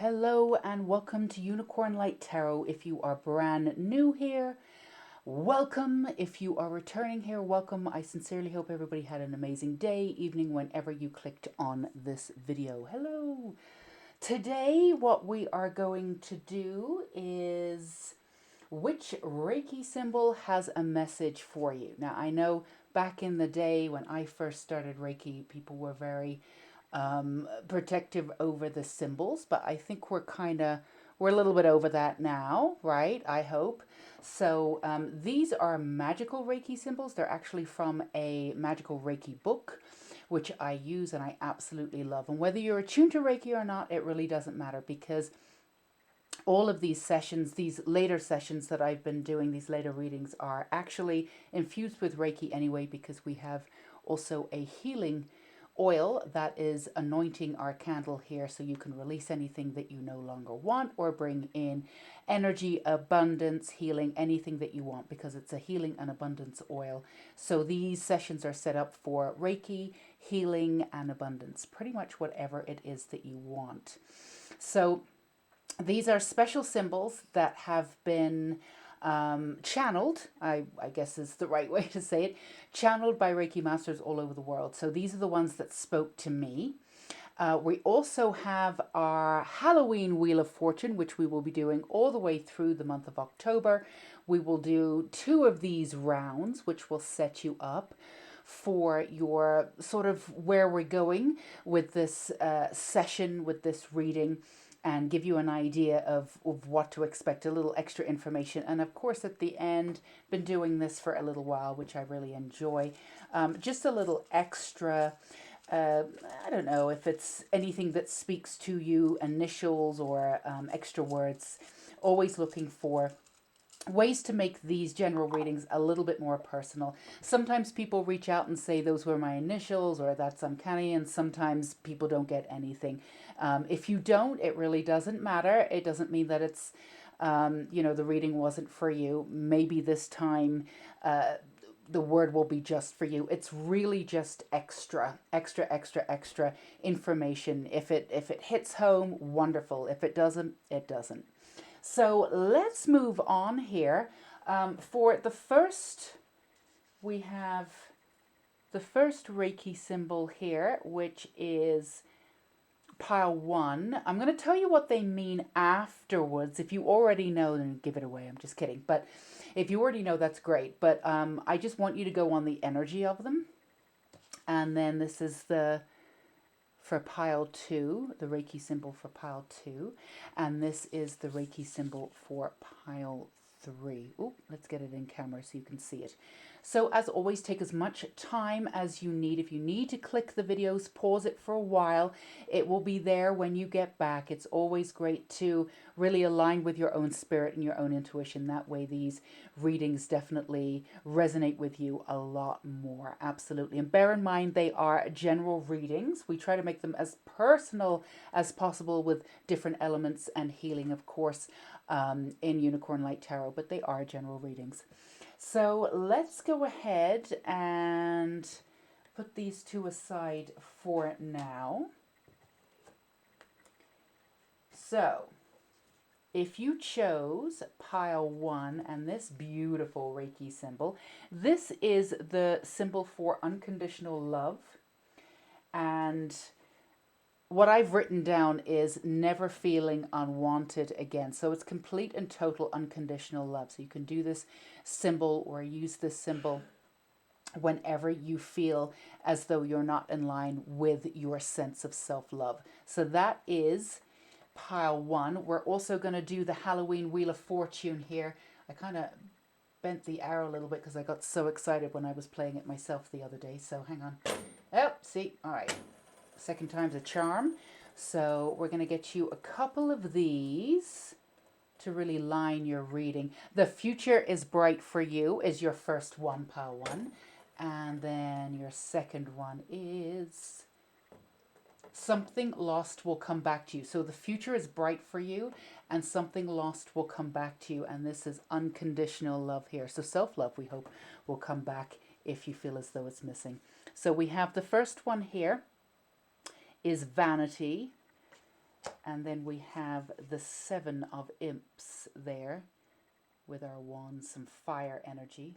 Hello and welcome to Unicorn Light Tarot. If you are brand new here, welcome. If you are returning here, welcome. I sincerely hope everybody had an amazing day, evening, whenever you clicked on this video. Hello. Today, what we are going to do is which Reiki symbol has a message for you. Now, I know back in the day when I first started Reiki, people were very protective over the symbols, but I think we're a little bit over that now, right? I hope. So these are magical Reiki symbols. They're actually from a magical Reiki book, which I use and I absolutely love. And whether you're attuned to Reiki or not, it really doesn't matter, because all of these sessions, these later sessions that I've been doing, these later readings are actually infused with Reiki anyway, because we have also a healing oil that is anointing our candle here, so you can release anything that you no longer want or bring in energy, abundance, healing, anything that you want, because it's a healing and abundance oil. So these sessions are set up for Reiki, healing, and abundance, pretty much whatever it is that you want. So these are special symbols that have been channeled, I guess is the right way to say it, channeled by Reiki masters all over the world. So these are the ones that spoke to me. We also have our Halloween Wheel of Fortune, which we will be doing all the way through the month of October. We will do 2 of these rounds, which will set you up for your sort of where we're going with this session, with this reading, and give you an idea of what to expect, a little extra information. And of course, at the end, been doing this for a little while, which I really enjoy. Just a little extra, I don't know if it's anything that speaks to you, initials or extra words. Always looking for ways to make these general readings a little bit more personal. Sometimes people reach out and say those were my initials or that's uncanny, and sometimes people don't get anything. If you don't, it really doesn't matter. It doesn't mean that it's, the reading wasn't for you. Maybe this time the word will be just for you. It's really just extra information. If it hits home, wonderful. If it doesn't, it doesn't. So let's move on here. For the first, we have the first Reiki symbol here, which is pile 1. I'm going to tell you what they mean afterwards. If you already know, then give it away. I'm just kidding. But if you already know, that's great. But I just want you to go on the energy of them. And then this is for pile 2, the Reiki symbol for pile 2, and this is the Reiki symbol for pile 3. Oh, let's get it in camera so you can see it. So as always, take as much time as you need. If you need to click the videos, pause it for a while. It will be there when you get back. It's always great to really align with your own spirit and your own intuition. That way these readings definitely resonate with you a lot more. Absolutely. And bear in mind, they are general readings. We try to make them as personal as possible with different elements and healing, of course, in Unicorn Light Tarot, but they are general readings. So let's go ahead and put these 2 aside for now. So if you chose pile 1 and this beautiful Reiki symbol, this is the symbol for unconditional love. And what I've written down is never feeling unwanted again. So it's complete and total unconditional love. So you can do this symbol or use this symbol whenever you feel as though you're not in line with your sense of self-love. So that is pile 1. We're also going to do the Halloween Wheel of Fortune here. I kind of bent the arrow a little bit because I got so excited when I was playing it myself the other day. So hang on. Oh, see, all right. Second time's a charm. So we're going to get you a couple of these to really line your reading. The future is bright for you is your first one, pile 1. And then your second one is something lost will come back to you. So the future is bright for you and something lost will come back to you. And this is unconditional love here. So self-love, we hope, will come back if you feel as though it's missing. So we have the first one here is vanity. And then we have the Seven of Imps there with our wands, some fire energy.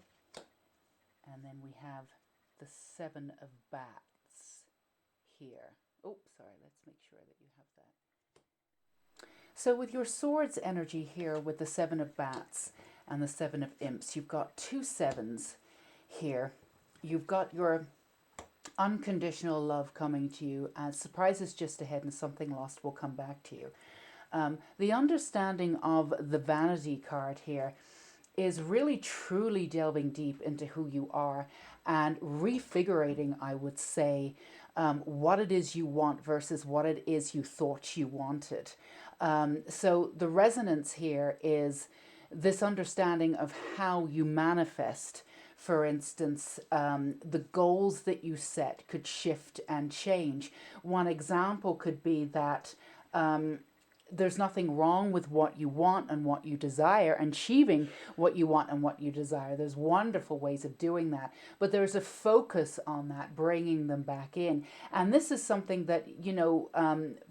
And then we have the Seven of Bats here. Oh, sorry, let's make sure that you have that. So with your swords energy here with the Seven of Bats and the Seven of Imps, you've got two sevens here. You've got your unconditional love coming to you, and surprises just ahead, and something lost will come back to you. The understanding of the vanity card here is really truly delving deep into who you are and refiguring, I would say, what it is you want versus what it is you thought you wanted. So the resonance here is this understanding of how you manifest. For instance, the goals that you set could shift and change. One example could be that there's nothing wrong with what you want and what you desire, and achieving what you want and what you desire. There's wonderful ways of doing that, but there's a focus on that, bringing them back in. And this is something that,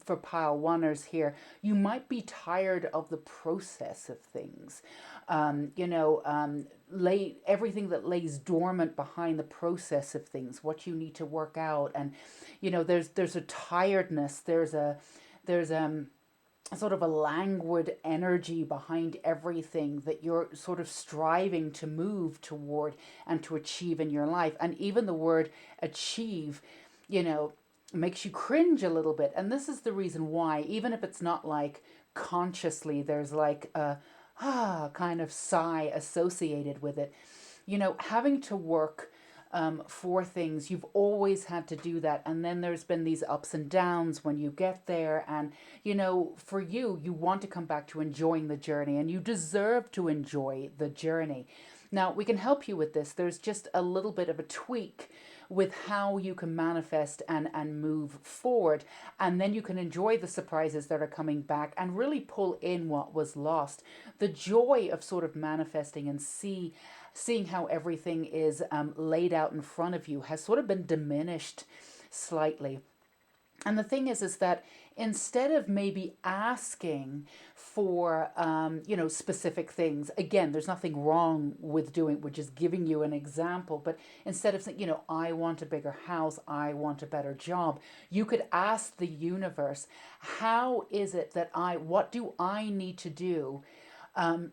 for pile oneers here, you might be tired of the process of things. Everything that lays dormant behind the process of things, what you need to work out. And, there's a tiredness, there's sort of a languid energy behind everything that you're sort of striving to move toward and to achieve in your life. And even the word achieve, makes you cringe a little bit. And this is the reason why, even if it's not like consciously, there's like a kind of sigh associated with it. Having to work for things, you've always had to do that, and then there's been these ups and downs when you get there. And for you want to come back to enjoying the journey, and you deserve to enjoy the journey. Now we can help you with this. There's just a little bit of a tweak with how you can manifest and move forward, and then you can enjoy the surprises that are coming back and really pull in what was lost. The joy of sort of manifesting and seeing how everything is laid out in front of you has sort of been diminished slightly. And the thing is that instead of maybe asking for, specific things, again, there's nothing wrong with doing, we're just giving you an example, but instead of saying, I want a bigger house, I want a better job, you could ask the universe, how is it that what do I need to do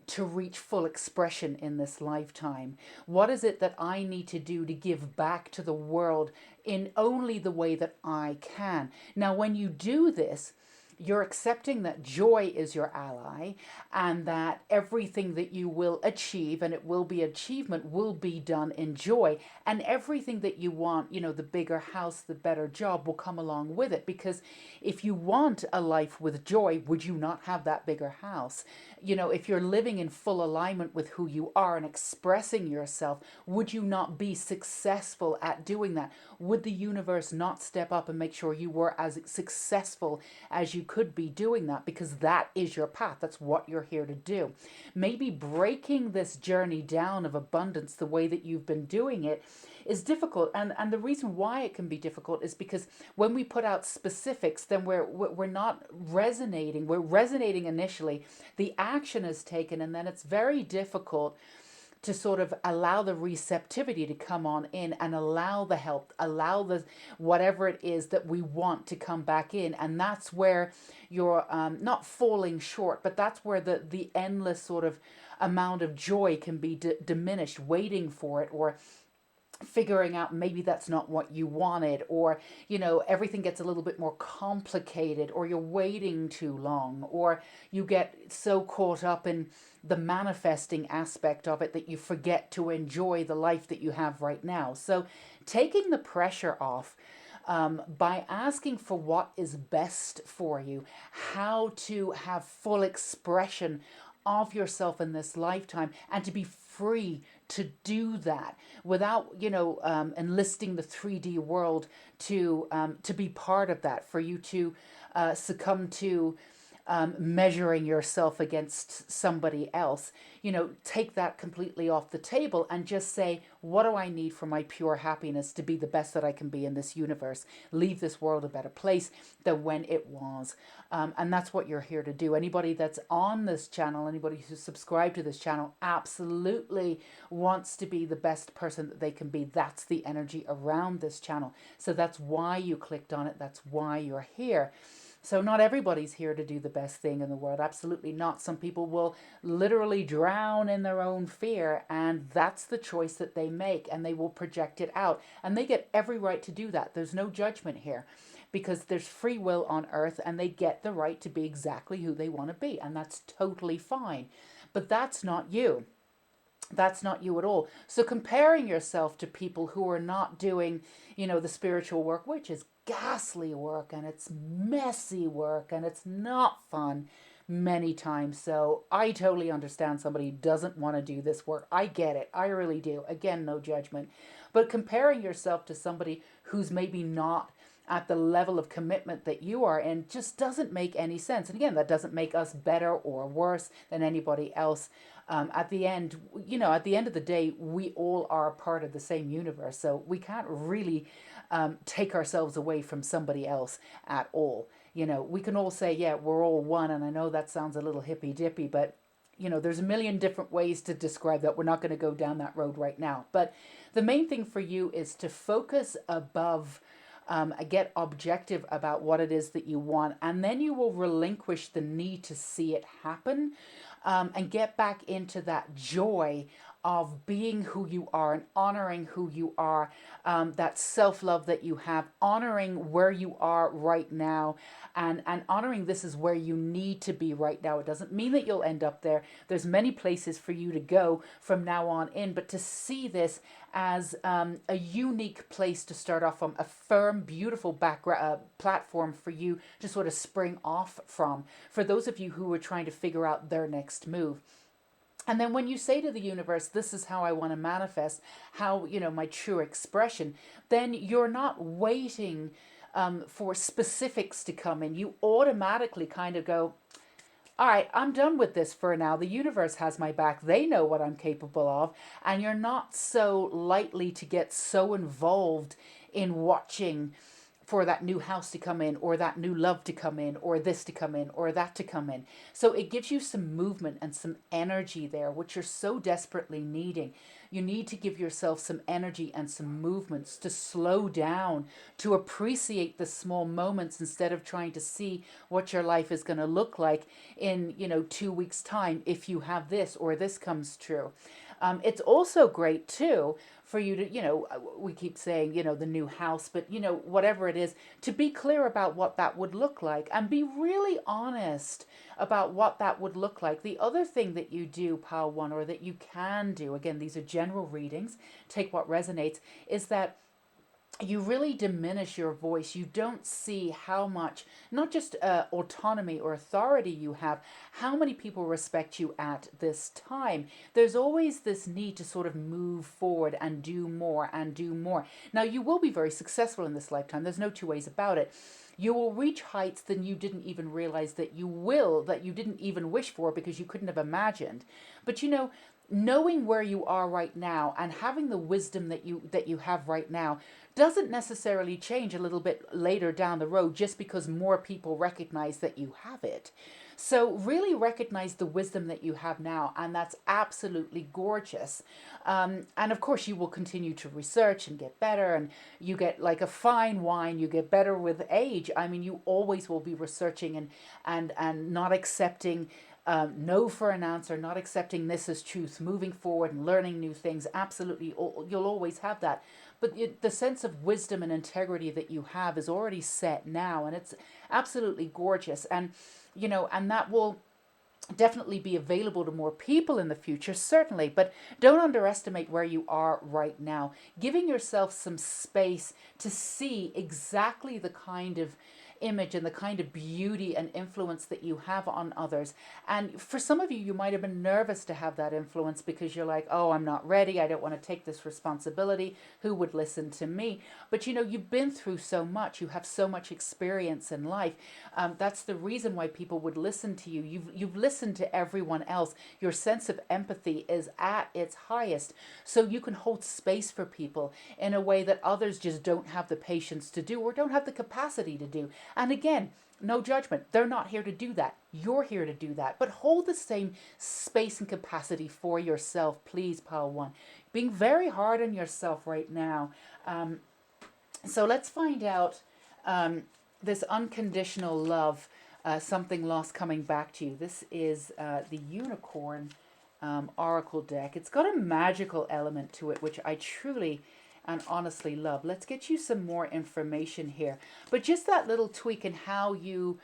to reach full expression in this lifetime? What is it that I need to do to give back to the world in only the way that I can? Now, when you do this, you're accepting that joy is your ally, and that everything that you will achieve, and it will be achievement, will be done in joy. And everything that you want, the bigger house, the better job, will come along with it. Because if you want a life with joy, would you not have that bigger house? If you're living in full alignment with who you are and expressing yourself, would you not be successful at doing that? Would the universe not step up and make sure you were as successful as you could be doing that? Because that is your path. That's what you're here to do. Maybe breaking this journey down of abundance the way that you've been doing it is difficult. And the reason why it can be difficult is because when we put out specifics, then we're not resonating. We're resonating initially. The action is taken, and then it's very difficult to sort of allow the receptivity to come on in and allow the help, allow the whatever it is that we want to come back in. And that's where you're not falling short, but that's where the endless sort of amount of joy can be diminished, waiting for it, or figuring out maybe that's not what you wanted, or everything gets a little bit more complicated, or you're waiting too long, or you get so caught up in the manifesting aspect of it that you forget to enjoy the life that you have right now. So taking the pressure off by asking for what is best for you, how to have full expression of yourself in this lifetime, and to be free to do that without enlisting the 3D world to be part of that, for you to succumb to measuring yourself against somebody else. Take that completely off the table and just say, what do I need for my pure happiness to be the best that I can be in this universe? Leave this world a better place than when it was. And that's what you're here to do. Anybody that's on this channel, anybody who's subscribed to this channel, absolutely wants to be the best person that they can be. That's the energy around this channel. So that's why you clicked on it. That's why you're here. So not everybody's here to do the best thing in the world. Absolutely not. Some people will literally drown in their own fear, and that's the choice that they make, and they will project it out. And they get every right to do that. There's no judgment here because there's free will on earth, and they get the right to be exactly who they want to be. And that's totally fine. But that's not you. That's not you at all. So comparing yourself to people who are not doing, the spiritual work, which is ghastly work and it's messy work and it's not fun many times. So I totally understand somebody who doesn't want to do this work. I get it. I really do. Again, no judgment. But comparing yourself to somebody who's maybe not at the level of commitment that you are in just doesn't make any sense. And again, that doesn't make us better or worse than anybody else. At the end, at the end of the day, we all are part of the same universe. So we can't really take ourselves away from somebody else at all. We can all say, yeah, we're all one. And I know that sounds a little hippy dippy, but there's a million different ways to describe that. We're not going to go down that road right now. But the main thing for you is to focus above, get objective about what it is that you want, and then you will relinquish the need to see it happen, and get back into that joy of being who you are and honoring who you are, that self-love that you have, honoring where you are right now, and honoring this is where you need to be right now. It doesn't mean that you'll end up there. There's many places for you to go from now on in, but to see this as a unique place to start off from, a firm, beautiful background platform for you to sort of spring off from, for those of you who are trying to figure out their next move. And then when you say to the universe, this is how I want to manifest, how, my true expression, then you're not waiting for specifics to come in. You automatically kind of go, all right, I'm done with this for now. The universe has my back. They know what I'm capable of. And you're not so likely to get so involved in watching for that new house to come in, or that new love to come in, or this to come in, or that to come in. So it gives you some movement and some energy there, which you're so desperately needing. You need to give yourself some energy and some movements to slow down, to appreciate the small moments instead of trying to see what your life is going to look like in, 2 weeks' time if you have this or this comes true. It's also great too for you to, we keep saying, the new house, but, whatever it is, to be clear about what that would look like and be really honest about what that would look like. The other thing that you do, Pile One, or that you can do, again, these are general readings, take what resonates, is that you really diminish your voice. You don't see how much, not just autonomy or authority you have, how many people respect you at this time. There's always this need to sort of move forward and do more and do more. Now, you will be very successful in this lifetime. There's no two ways about it. You will reach heights that you didn't even realize that you will, that you didn't even wish for because you couldn't have imagined. But knowing where you are right now and having the wisdom that you have right now doesn't necessarily change a little bit later down the road just because more people recognize that you have it. So really recognize the wisdom that you have now, and that's absolutely gorgeous. And of course, you will continue to research and get better, and you get like a fine wine, you get better with age. I mean, you always will be researching and not accepting no for an answer, not accepting this as truth, moving forward and learning new things. Absolutely, you'll always have that. But the sense of wisdom and integrity that you have is already set now, and it's absolutely gorgeous. And, and that will definitely be available to more people in the future, certainly, but don't underestimate where you are right now. Giving yourself some space to see exactly the kind of image and the kind of beauty and influence that you have on others. And for some of you, you might have been nervous to have that influence because you're like, oh, I'm not ready. I don't want to take this responsibility. Who would listen to me? But you've been through so much. You have so much experience in life. That's the reason why people would listen to you. You've listened to everyone else. Your sense of empathy is at its highest. So you can hold space for people in a way that others just don't have the patience to do or don't have the capacity to do. And again, no judgment. They're not here to do that. You're here to do that. But hold the same space and capacity for yourself, please, Pile 1. Being very hard on yourself right now. So let's find out this unconditional love, something lost coming back to you. This is the Unicorn Oracle deck. It's got a magical element to it, which I truly and honestly love. Let's get you some more information here. But just that little tweak in how you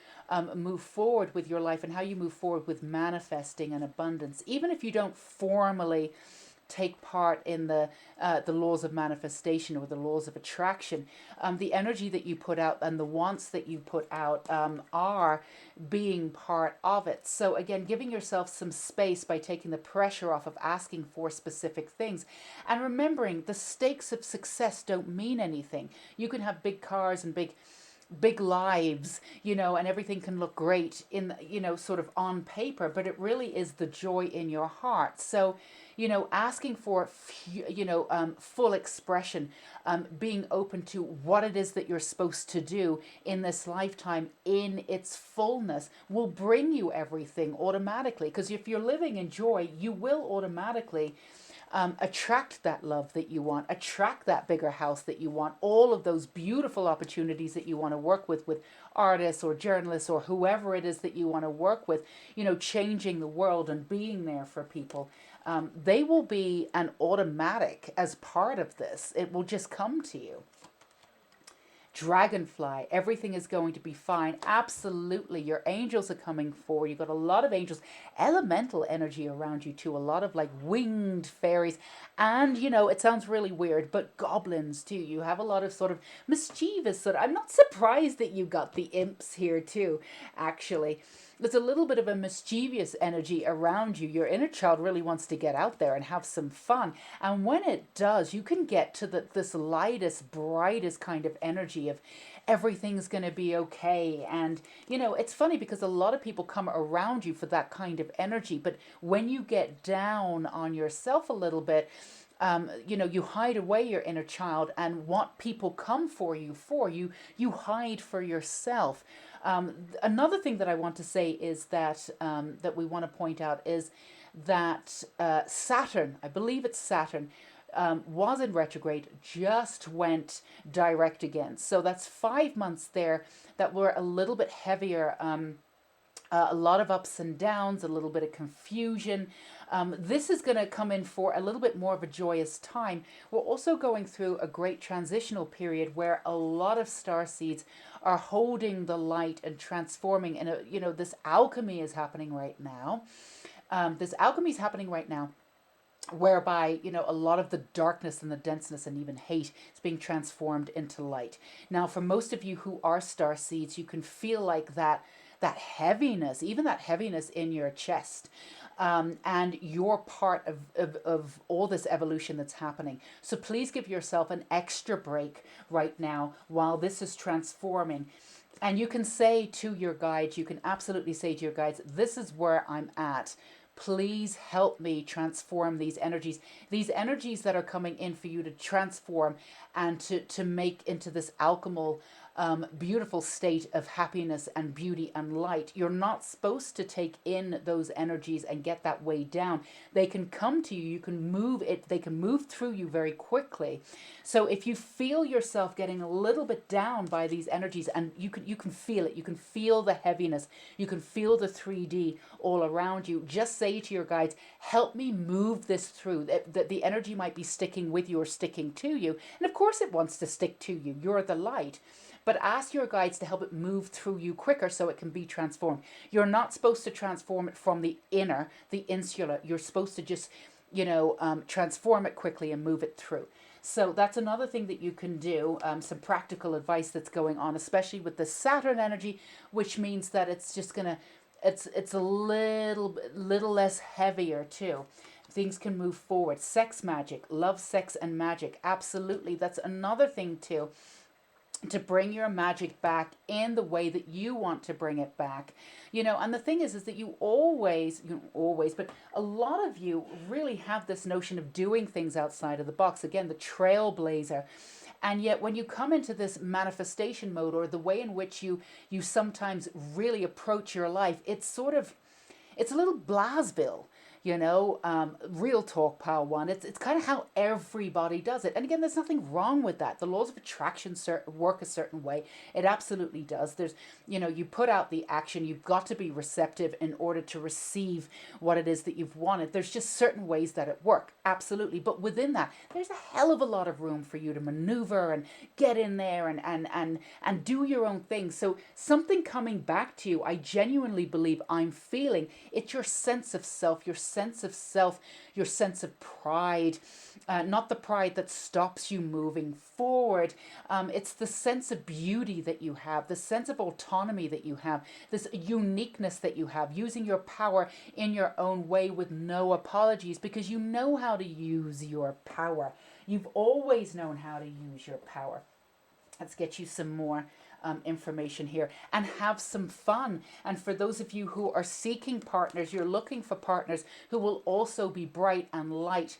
move forward with your life and how you move forward with manifesting and abundance, even if you don't formally take part in the laws of manifestation or the laws of attraction, the energy that you put out and the wants that you put out are being part of it. So again, giving yourself some space by taking the pressure off of asking for specific things and remembering the stakes of success don't mean anything. You can have big cars and big lives, and everything can look great in, sort of on paper, but it really is the joy in your heart. So, asking for, full expression, being open to what it is that you're supposed to do in this lifetime in its fullness will bring you everything automatically. Because if you're living in joy, you will automatically attract that love that you want, attract that bigger house that you want, all of those beautiful opportunities that you want to work with artists or journalists or whoever it is that you want to work with, changing the world and being there for people. They will be an automatic as part of this. It will just come to you. Dragonfly, everything is going to be fine. Absolutely. Your angels are coming forward. You've got a lot of angels, elemental energy around you too, a lot of like winged fairies. And, it sounds really weird, but goblins too. You have a lot of sort of mischievous I'm not surprised that you got the imps here too, actually. There's a little bit of a mischievous energy around you. Your inner child really wants to get out there and have some fun. And when it does, you can get to this lightest, brightest kind of energy of everything's going to be okay. And, it's funny because a lot of people come around you for that kind of energy. But when you get down on yourself a little bit, you hide away your inner child, and what people come for, you hide for yourself. Another thing that I want to say is that that we want to point out is that Saturn, I believe it's Saturn, was in retrograde, just went direct again. So that's 5 months there that were a little bit heavier. A lot of ups and downs, a little bit of confusion. This is going to come in for a little bit more of a joyous time. We're also going through a great transitional period where a lot of starseeds are holding the light and transforming. And, this alchemy is happening right now. Whereby, a lot of the darkness and the denseness and even hate is being transformed into light. Now, for most of you who are starseeds, you can feel like that heaviness, even that heaviness in your chest. And you're part of all this evolution that's happening. So please give yourself an extra break right now while this is transforming. And you can say to your guides, you can absolutely say to your guides, this is where I'm at. Please help me transform these energies that are coming in for you to transform and to make into this alchemical, beautiful state of happiness and beauty and light. You're not supposed to take in those energies and get that way down. They can come to you. You can move it. They can move through you very quickly. So if you feel yourself getting a little bit down by these energies, and you can feel it. You can feel the heaviness. You can feel the 3D all around you. Just say to your guides, help me move this through. That the energy might be sticking with you or sticking to you. And of course it wants to stick to you. You're the light. But ask your guides to help it move through you quicker so it can be transformed. You're not supposed to transform it from the inner, the insular. You're supposed to just, transform it quickly and move it through. So that's another thing that you can do, some practical advice that's going on, especially with the Saturn energy, which means that it's just gonna, it's a little less heavier too. Things can move forward. Sex magic, love, sex, and magic. Absolutely, that's another thing too, to bring your magic back in the way that you want to bring it back. And the thing is that you always, but a lot of you really have this notion of doing things outside of the box. Again, the trailblazer. And yet when you come into this manifestation mode, or the way in which you sometimes really approach your life, it's a little Blasville, real talk, pile one. It's kind of how everybody does it. And again, there's nothing wrong with that. The laws of attraction work a certain way. It absolutely does. You put out the action. You've got to be receptive in order to receive what it is that you've wanted. There's just certain ways that it work. Absolutely. But within that, there's a hell of a lot of room for you to maneuver and get in there and do your own thing. So something coming back to you, I genuinely believe I'm feeling, it's your sense of self, your sense of pride, not the pride that stops you moving forward. It's the sense of beauty that you have, the sense of autonomy that you have, this uniqueness that you have, using your power in your own way with no apologies, because you know how to use your power. You've always known how to use your power. Let's get you some more information here and have some fun. And for those of you who are seeking partners, you're looking for partners who will also be bright and light,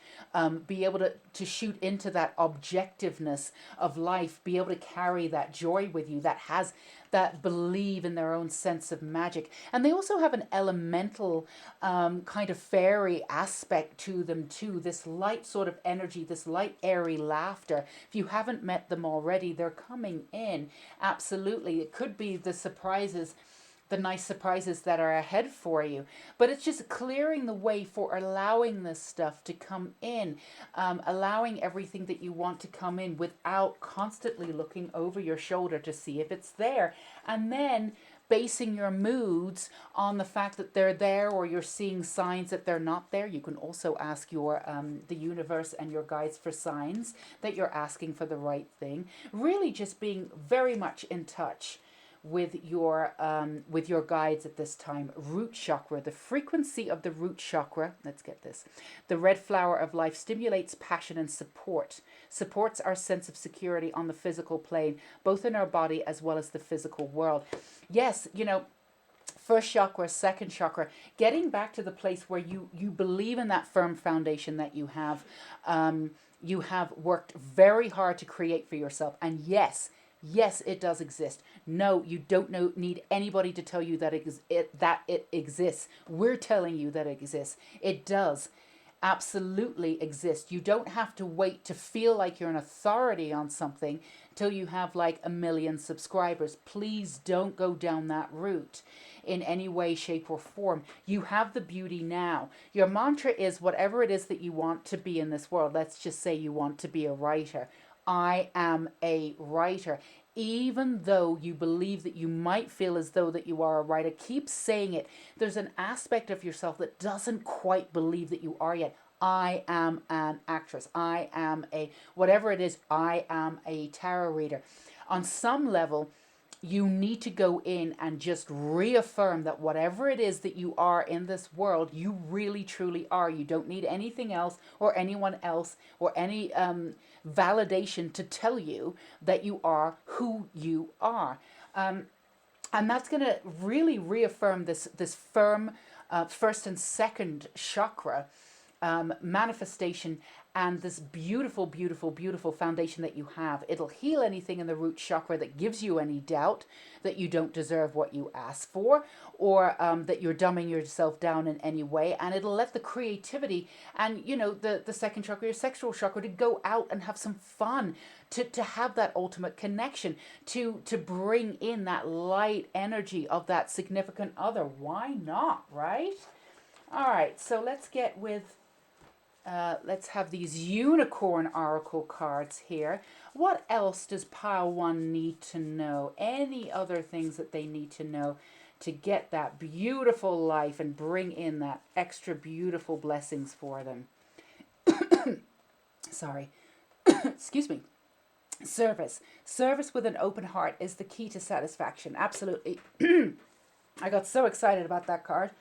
be able to shoot into that objectiveness of life, be able to carry that joy with you, that believe in their own sense of magic. And they also have an elemental kind of fairy aspect to them too, this light sort of energy, this light airy laughter. If you haven't met them already, they're coming in. Absolutely. It could be the nice surprises that are ahead for you. But it's just clearing the way for allowing this stuff to come in, allowing everything that you want to come in without constantly looking over your shoulder to see if it's there. And then basing your moods on the fact that they're there, or you're seeing signs that they're not there. You can also ask your the universe and your guides for signs that you're asking for the right thing. Really just being very much in touch with your guides at this time. Root chakra, the frequency of the root chakra, let's get this, the red flower of life, stimulates passion and supports our sense of security on the physical plane, both in our body as well as the physical world. Yes, first chakra, second chakra, getting back to the place where you believe in that firm foundation that you have worked very hard to create for yourself. And yes, it does exist. No, you don't need anybody to tell you that it exists. We're telling you that it exists. It does absolutely exist. You don't have to wait to feel like you're an authority on something till you have like 1 million subscribers. Please don't go down that route in any way, shape, or form. You have the beauty now. Your mantra is whatever it is that you want to be in this world. Let's just say you want to be a writer. I am a writer. Even though you believe that you might feel as though that you are a writer, keep saying it. There's an aspect of yourself that doesn't quite believe that you are yet. I am an actress. I am whatever it is, I am a tarot reader. On some level, you need to go in and just reaffirm that whatever it is that you are in this world, you really truly are. You don't need anything else or anyone else or any validation to tell you that you are who you are. And that's going to really reaffirm this firm first and second chakra manifestation, and this beautiful, beautiful, beautiful foundation that you have. It'll heal anything in the root chakra that gives you any doubt that you don't deserve what you ask for, or that you're dumbing yourself down in any way. And it'll let the creativity and, the second chakra, your sexual chakra, to go out and have some fun, to have that ultimate connection, to bring in that light energy of that significant other. Why not, right? All right, so let's get with... let's have these unicorn oracle cards here. What else does pile one need to know? Any other things that they need to know to get that beautiful life and bring in that extra beautiful blessings for them? Sorry. excuse me, service with an open heart is the key to satisfaction. Absolutely. I got so excited about that card.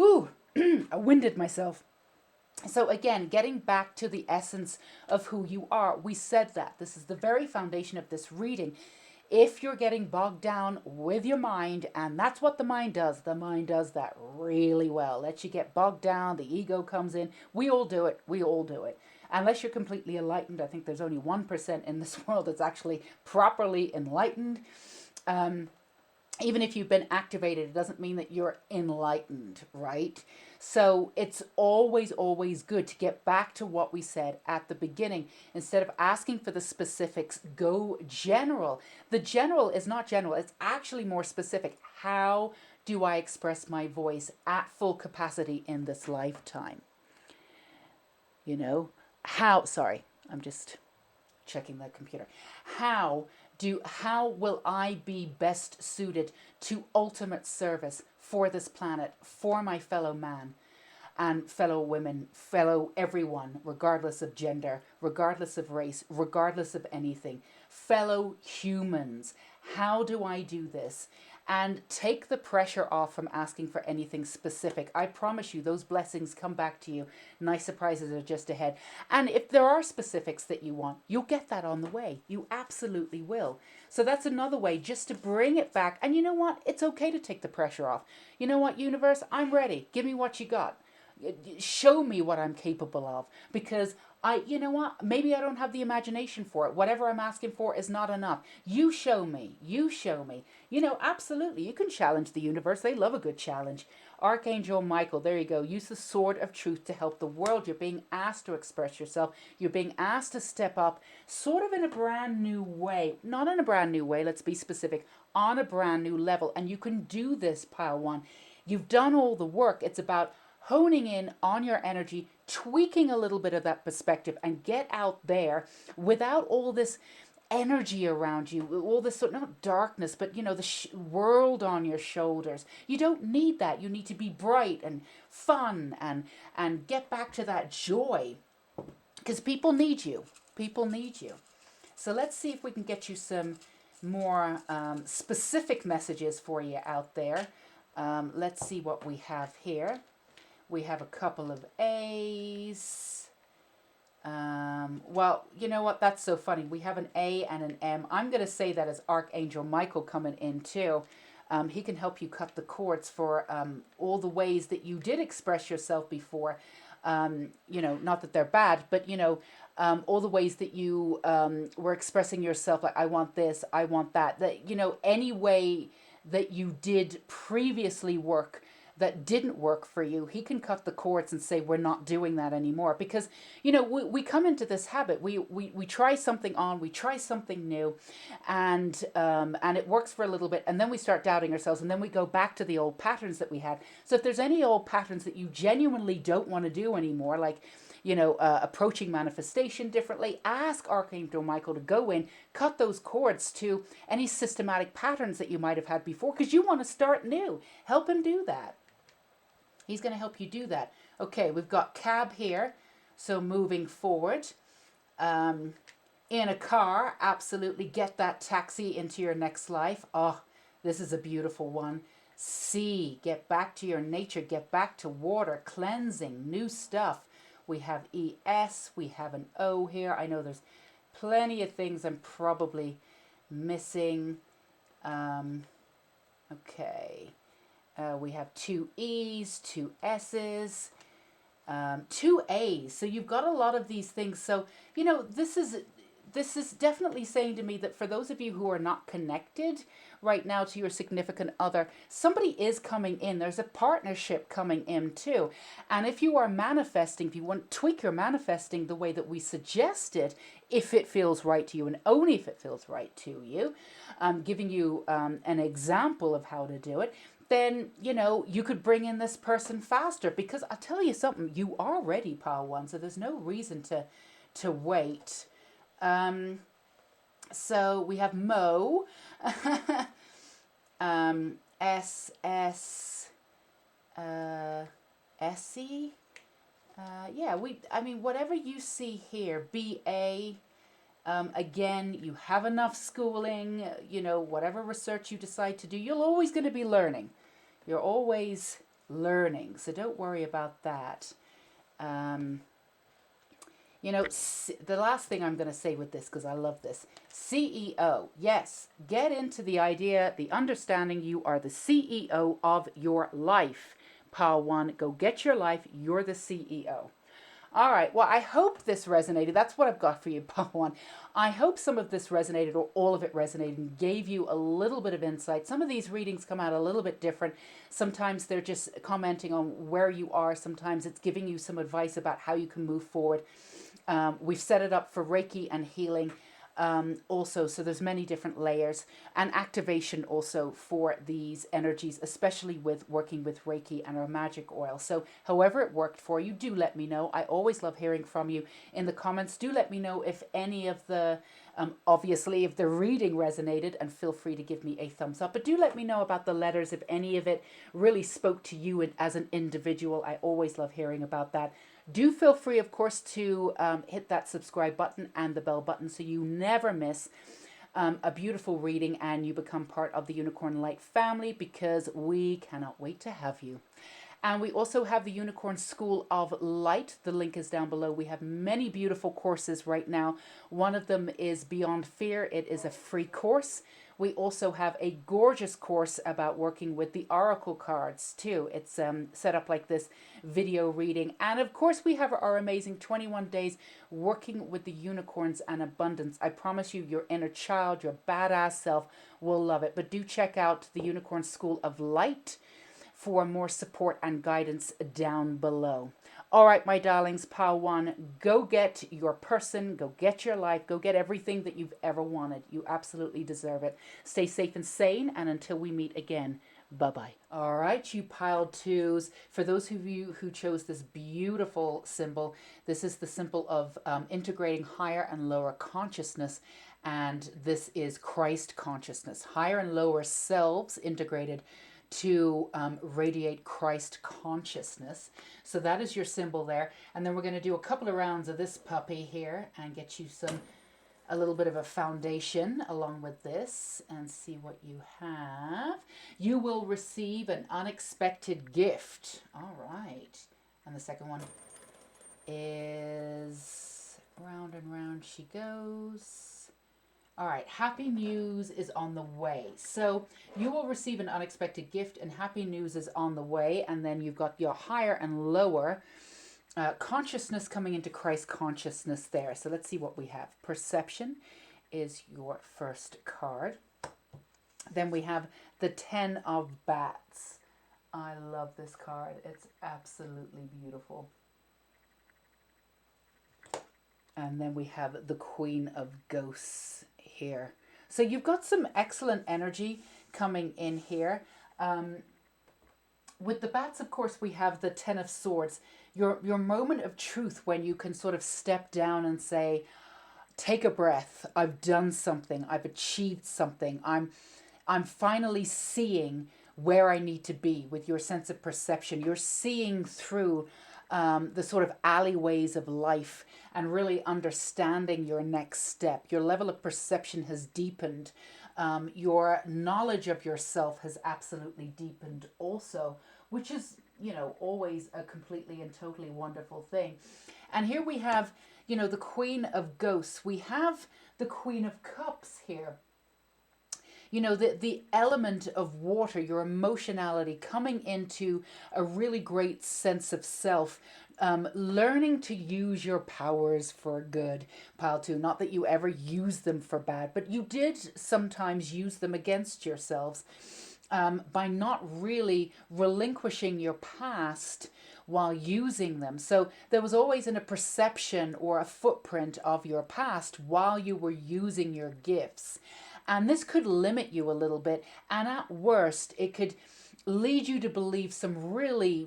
Ooh, I winded myself. So again, getting back to the essence of who you are, we said that this is the very foundation of this reading. If you're getting bogged down with your mind, and that's what the mind does that really well. Lets you get bogged down, the ego comes in. We all do it. Unless you're completely enlightened. I think there's only 1% in this world that's actually properly enlightened. Even if you've been activated, it doesn't mean that you're enlightened, right? So it's always, always good to get back to what we said at the beginning. Instead of asking for the specifics, go general. The general is not general, it's actually more specific. How do I express my voice at full capacity in this lifetime? You know, sorry, I'm just checking the computer. How will I be best suited to ultimate service for this planet, for my fellow man and fellow women, fellow everyone, regardless of gender, regardless of race, regardless of anything, fellow humans? How do I do this? And take the pressure off from asking for anything specific. I promise you, those blessings come back to you. Nice surprises are just ahead. And if there are specifics that you want, you'll get that on the way. You absolutely will. So that's another way just to bring it back. And you know what? It's okay to take the pressure off. You know what, universe? I'm ready. Give me what you got. Show me what I'm capable of, because you know what, maybe I don't have the imagination for it. Whatever I'm asking for is not enough. You show me. Absolutely, you can challenge the universe. They love a good challenge. Archangel Michael, there you go. Use the sword of truth to help the world. You're being asked to express yourself. You're being asked to step up sort of in a brand new way. Not in a brand new way, let's be specific, on a brand new level. And you can do this, Pile 1. You've done all the work. It's about honing in on your energy, tweaking a little bit of that perspective, and get out there without all this energy around you, all this sort of, not darkness, but the world on your shoulders. You don't need that. You need to be bright and fun and get back to that joy, because people need you. So let's see if we can get you some more specific messages for you out there. Let's see what we have here. We have a couple of A's. Well, you know what? That's so funny. We have an A and an M. I'm going to say that as Archangel Michael coming in too. He can help you cut the cords for all the ways that you did express yourself before. Not that they're bad, but all the ways that you were expressing yourself, like I want this, I want that. That any way that you did previously work that didn't work for you, he can cut the cords and say, we're not doing that anymore. Because, we come into this habit. We try something on, we try something new, and it works for a little bit, and then we start doubting ourselves, and then we go back to the old patterns that we had. So if there's any old patterns that you genuinely don't want to do anymore, like, approaching manifestation differently, ask Archangel Michael to go in, cut those cords to any systematic patterns that you might have had before, because you want to start new. Help him do that. He's going to help you do that. Okay, we've got cab here. So moving forward. In a car, absolutely get that taxi into your next life. Oh, this is a beautiful one. Sea, get back to your nature, get back to water, cleansing, new stuff. We have ES, we have an O here. I know there's plenty of things I'm probably missing. Okay. We have 2 E's, 2 S's, 2 A's. So you've got a lot of these things. So, this is definitely saying to me that for those of you who are not connected right now to your significant other, somebody is coming in. There's a partnership coming in too. And if you are manifesting, if you want to tweak your manifesting the way that we suggested, if it feels right to you, and only if it feels right to you, giving you an example of how to do it, then, you could bring in this person faster, because I'll tell you something, you are ready, Pile 1, so there's no reason to wait. So we have Mo, S, Essie, whatever you see here, BA, Again, you have enough schooling, whatever research you decide to do, you're always going to be learning. You're always learning. So don't worry about that. Um, the last thing I'm going to say with this, because I love this, CEO. Yes, get into the idea, the understanding you are the CEO of your life. Pile 1, go get your life. You're the CEO. All right. Well, I hope this resonated. That's what I've got for you, Pile 1. I hope some of this resonated or all of it resonated and gave you a little bit of insight. Some of these readings come out a little bit different. Sometimes they're just commenting on where you are. Sometimes it's giving you some advice about how you can move forward. We've set it up for Reiki and healing also, so there's many different layers, and activation also for these energies, especially with working with Reiki and our magic oil. So however it worked for you, do let me know. I always love hearing from you in the comments. Do let me know if any of the obviously if the reading resonated, and feel free to give me a thumbs up, but do let me know about the letters, if any of it really spoke to you as an individual. I always love hearing about that. Do feel free, of course, to hit that subscribe button and the bell button so you never miss a beautiful reading and you become part of the Unicorn Light family, because we cannot wait to have you. And we also have the Unicorn School of Light. The link is down below. We have many beautiful courses right now. One of them is Beyond Fear. It is a free course. We also have a gorgeous course about working with the oracle cards too. It's set up like this video reading. And of course we have our amazing 21 days working with the unicorns and abundance. I promise you, your inner child, your badass self will love it. But do check out the Unicorn School of Light for more support and guidance down below. All right, my darlings, Pile 1, go get your person, go get your life, go get everything that you've ever wanted. You absolutely deserve it. Stay safe and sane, and until we meet again, bye-bye. All right, you Pile 2s, for those of you who chose this beautiful symbol, this is the symbol of integrating higher and lower consciousness, and this is Christ consciousness, higher and lower selves integrated to radiate Christ consciousness. So that is your symbol there. And then we're going to do a couple of rounds of this puppy here and get you a little bit of a foundation along with this, and see what you have. You will receive an unexpected gift. All right. And the second one is round and round she goes. All right, happy news is on the way. So you will receive an unexpected gift, and happy news is on the way. And then you've got your higher and lower consciousness coming into Christ consciousness there. So let's see what we have. Perception is your first card. Then we have the 10 of Bats. I love this card. It's absolutely beautiful. And then we have the Queen of Ghosts here. So you've got some excellent energy coming in here. With the Bats, of course, we have the 10 of Swords. Your moment of truth, when you can sort of step down and say, take a breath. I've done something. I've achieved something. I'm finally seeing where I need to be with your sense of perception. You're seeing through the sort of alleyways of life and really understanding your next step. Your level of perception has deepened. Your knowledge of yourself has absolutely deepened also, which is, always a completely and totally wonderful thing. And here we have, the Queen of Ghosts. We have the Queen of Cups here. The element of water, your emotionality coming into a really great sense of self, learning to use your powers for good, Pile 2. Not that you ever use them for bad, but you did sometimes use them against yourselves by not really relinquishing your past while using them. So there was always a perception or a footprint of your past while you were using your gifts. And this could limit you a little bit. And at worst, it could lead you to believe some really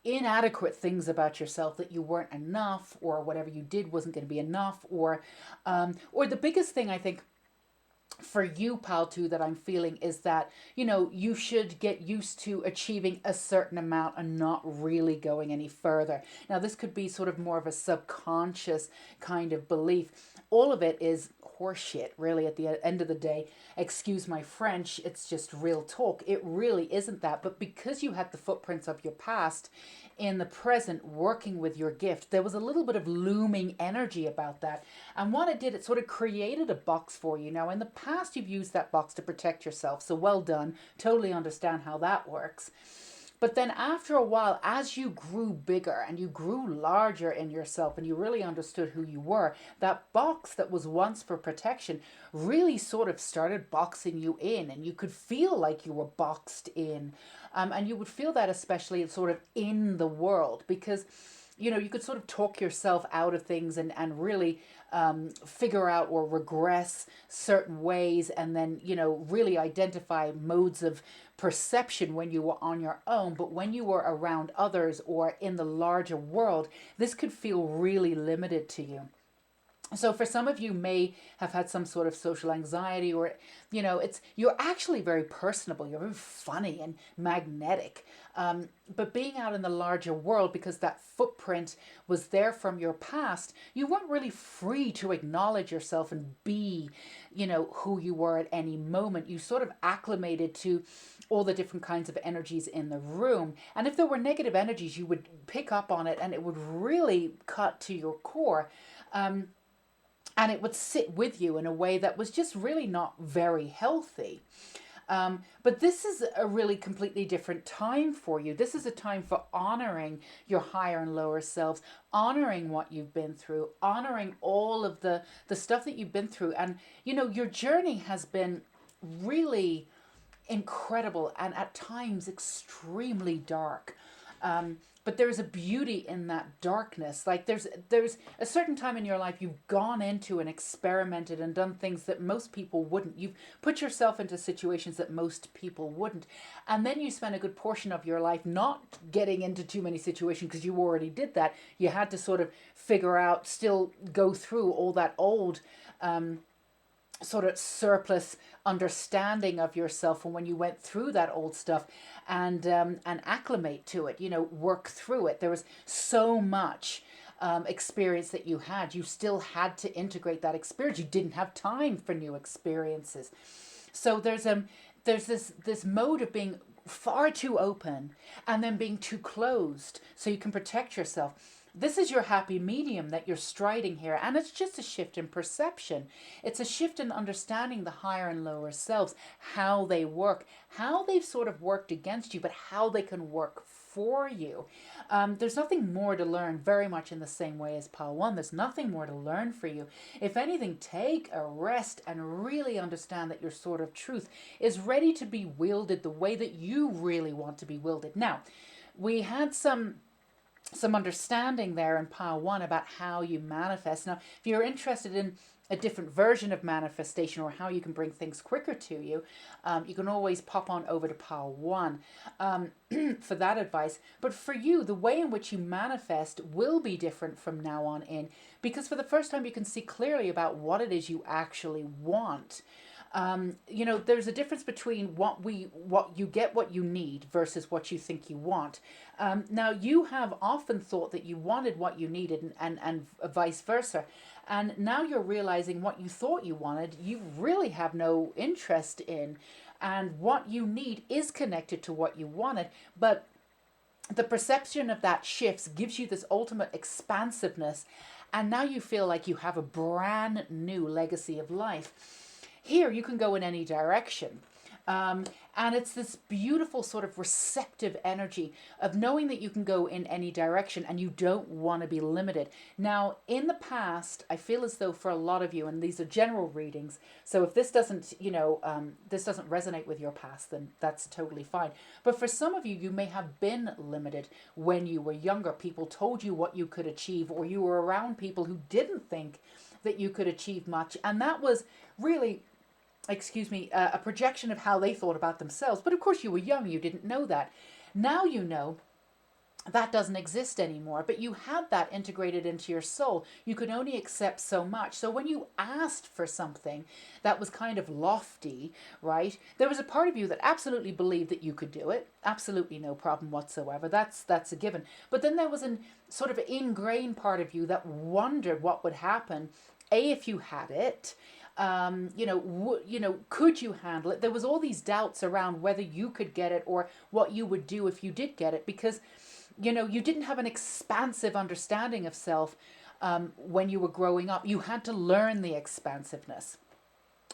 inadequate things about yourself, that you weren't enough, or whatever you did wasn't going to be enough, or the biggest thing I think for you, pal, too, that I'm feeling is that, you should get used to achieving a certain amount and not really going any further. Now, this could be sort of more of a subconscious kind of belief. All of it is horseshit, really, at the end of the day. Excuse my French, it's just real talk. It really isn't that. But because you had the footprints of your past in the present working with your gift, there was a little bit of looming energy about that. And what it did, it sort of created a box for you. Now, in the past, you've used that box to protect yourself. So well done. Totally understand how that works. But then after a while, as you grew bigger and you grew larger in yourself and you really understood who you were, that box that was once for protection really sort of started boxing you in, and you could feel like you were boxed in. And you would feel that especially sort of in the world, because you could sort of talk yourself out of things and really figure out or regress certain ways, and then, really identify modes of perception when you were on your own. But when you were around others or in the larger world, this could feel really limited to you. So for some of you may have had some sort of social anxiety, or you're actually very personable, you're very funny and magnetic, but being out in the larger world, because that footprint was there from your past, you weren't really free to acknowledge yourself and be who you were at any moment. You sort of acclimated to all the different kinds of energies in the room, and if there were negative energies, you would pick up on it and it would really cut to your core. And it would sit with you in a way that was just really not very healthy. But this is a really completely different time for you. This is a time for honoring your higher and lower selves, honoring what you've been through, honoring all of the stuff that you've been through. And, your journey has been really incredible and at times extremely dark. But there's a beauty in that darkness. Like there's a certain time in your life you've gone into and experimented and done things that most people wouldn't. You've put yourself into situations that most people wouldn't. And then you spend a good portion of your life not getting into too many situations because you already did that. You had to sort of figure out, still go through all that old sort of surplus understanding of yourself, and when you went through that old stuff and acclimate to it, work through it. There was so much experience that you had. You still had to integrate that experience. You didn't have time for new experiences. So there's this mode of being far too open and then being too closed so you can protect yourself. This is your happy medium that you're striding here, and it's just a shift in perception. It's a shift in understanding the higher and lower selves, how they work, how they've sort of worked against you, but how they can work for you. There's nothing more to learn, very much in the same way as Pile 1. There's nothing more to learn for you. If anything, take a rest and really understand that your sword of truth is ready to be wielded the way that you really want to be wielded. Now, we had some understanding there in Pile 1 about how you manifest. Now, if you're interested in a different version of manifestation or how you can bring things quicker to you, you can always pop on over to Pile 1 for that advice. But for you, the way in which you manifest will be different from now on in, because for the first time you can see clearly about what it is you actually want. There's a difference between what you get, what you need, versus what you think you want. Now, you have often thought that you wanted what you needed, and vice versa. And now you're realizing what you thought you wanted, you really have no interest in. And what you need is connected to what you wanted. But the perception of that shifts, gives you this ultimate expansiveness. And now you feel like you have a brand new legacy of life. Here, you can go in any direction. And it's this beautiful sort of receptive energy of knowing that you can go in any direction and you don't want to be limited. Now, in the past, I feel as though for a lot of you, and these are general readings, so if this doesn't, this doesn't resonate with your past, then that's totally fine. But for some of you, you may have been limited when you were younger. People told you what you could achieve, or you were around people who didn't think that you could achieve much. And that was really, a projection of how they thought about themselves. But of course you were young, you didn't know that. Now you know, that doesn't exist anymore, but you had that integrated into your soul. You could only accept so much. So when you asked for something that was kind of lofty, right, there was a part of you that absolutely believed that you could do it, absolutely no problem whatsoever. That's a given. But then there was an sort of ingrained part of you that wondered what would happen, if you had it, could you handle it? There was all these doubts around whether you could get it or what you would do if you did get it, because you didn't have an expansive understanding of self. When you were growing up, you had to learn the expansiveness,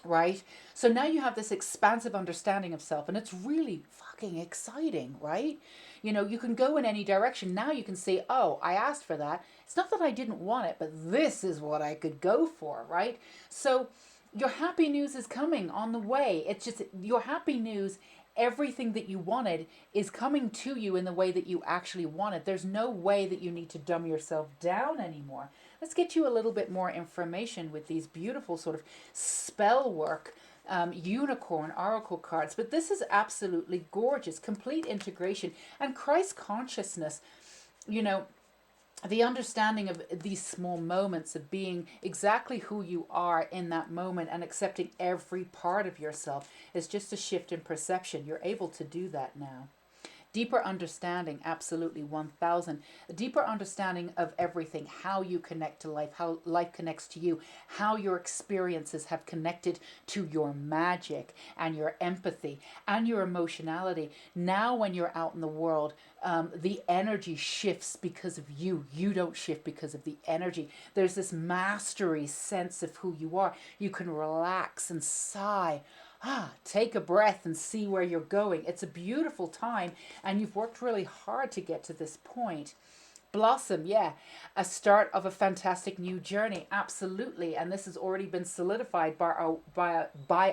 right? So now you have this expansive understanding of self, and it's really fucking exciting, right? You can go in any direction. Now you can say, oh, I asked for that. It's not that I didn't want it, but this is what I could go for, right? So your happy news is coming on the way. It's just your happy news, everything that you wanted is coming to you in the way that you actually want it. There's no way that you need to dumb yourself down anymore. Let's get you a little bit more information with these beautiful sort of spell work, unicorn oracle cards. But this is absolutely gorgeous. Complete integration and Christ consciousness. You know, the understanding of these small moments of being exactly who you are in that moment and accepting every part of yourself is just a shift in perception. You're able to do that now. Deeper understanding, absolutely 1000. A deeper understanding of everything, how you connect to life, how life connects to you, how your experiences have connected to your magic and your empathy and your emotionality. Now, when you're out in the world, the energy shifts because of you. You don't shift because of the energy. There's this mastery sense of who you are. You can relax and sigh. Take a breath and see where you're going. It's a beautiful time, and you've worked really hard to get to this point. Blossom, yeah, a start of a fantastic new journey, absolutely. And this has already been solidified by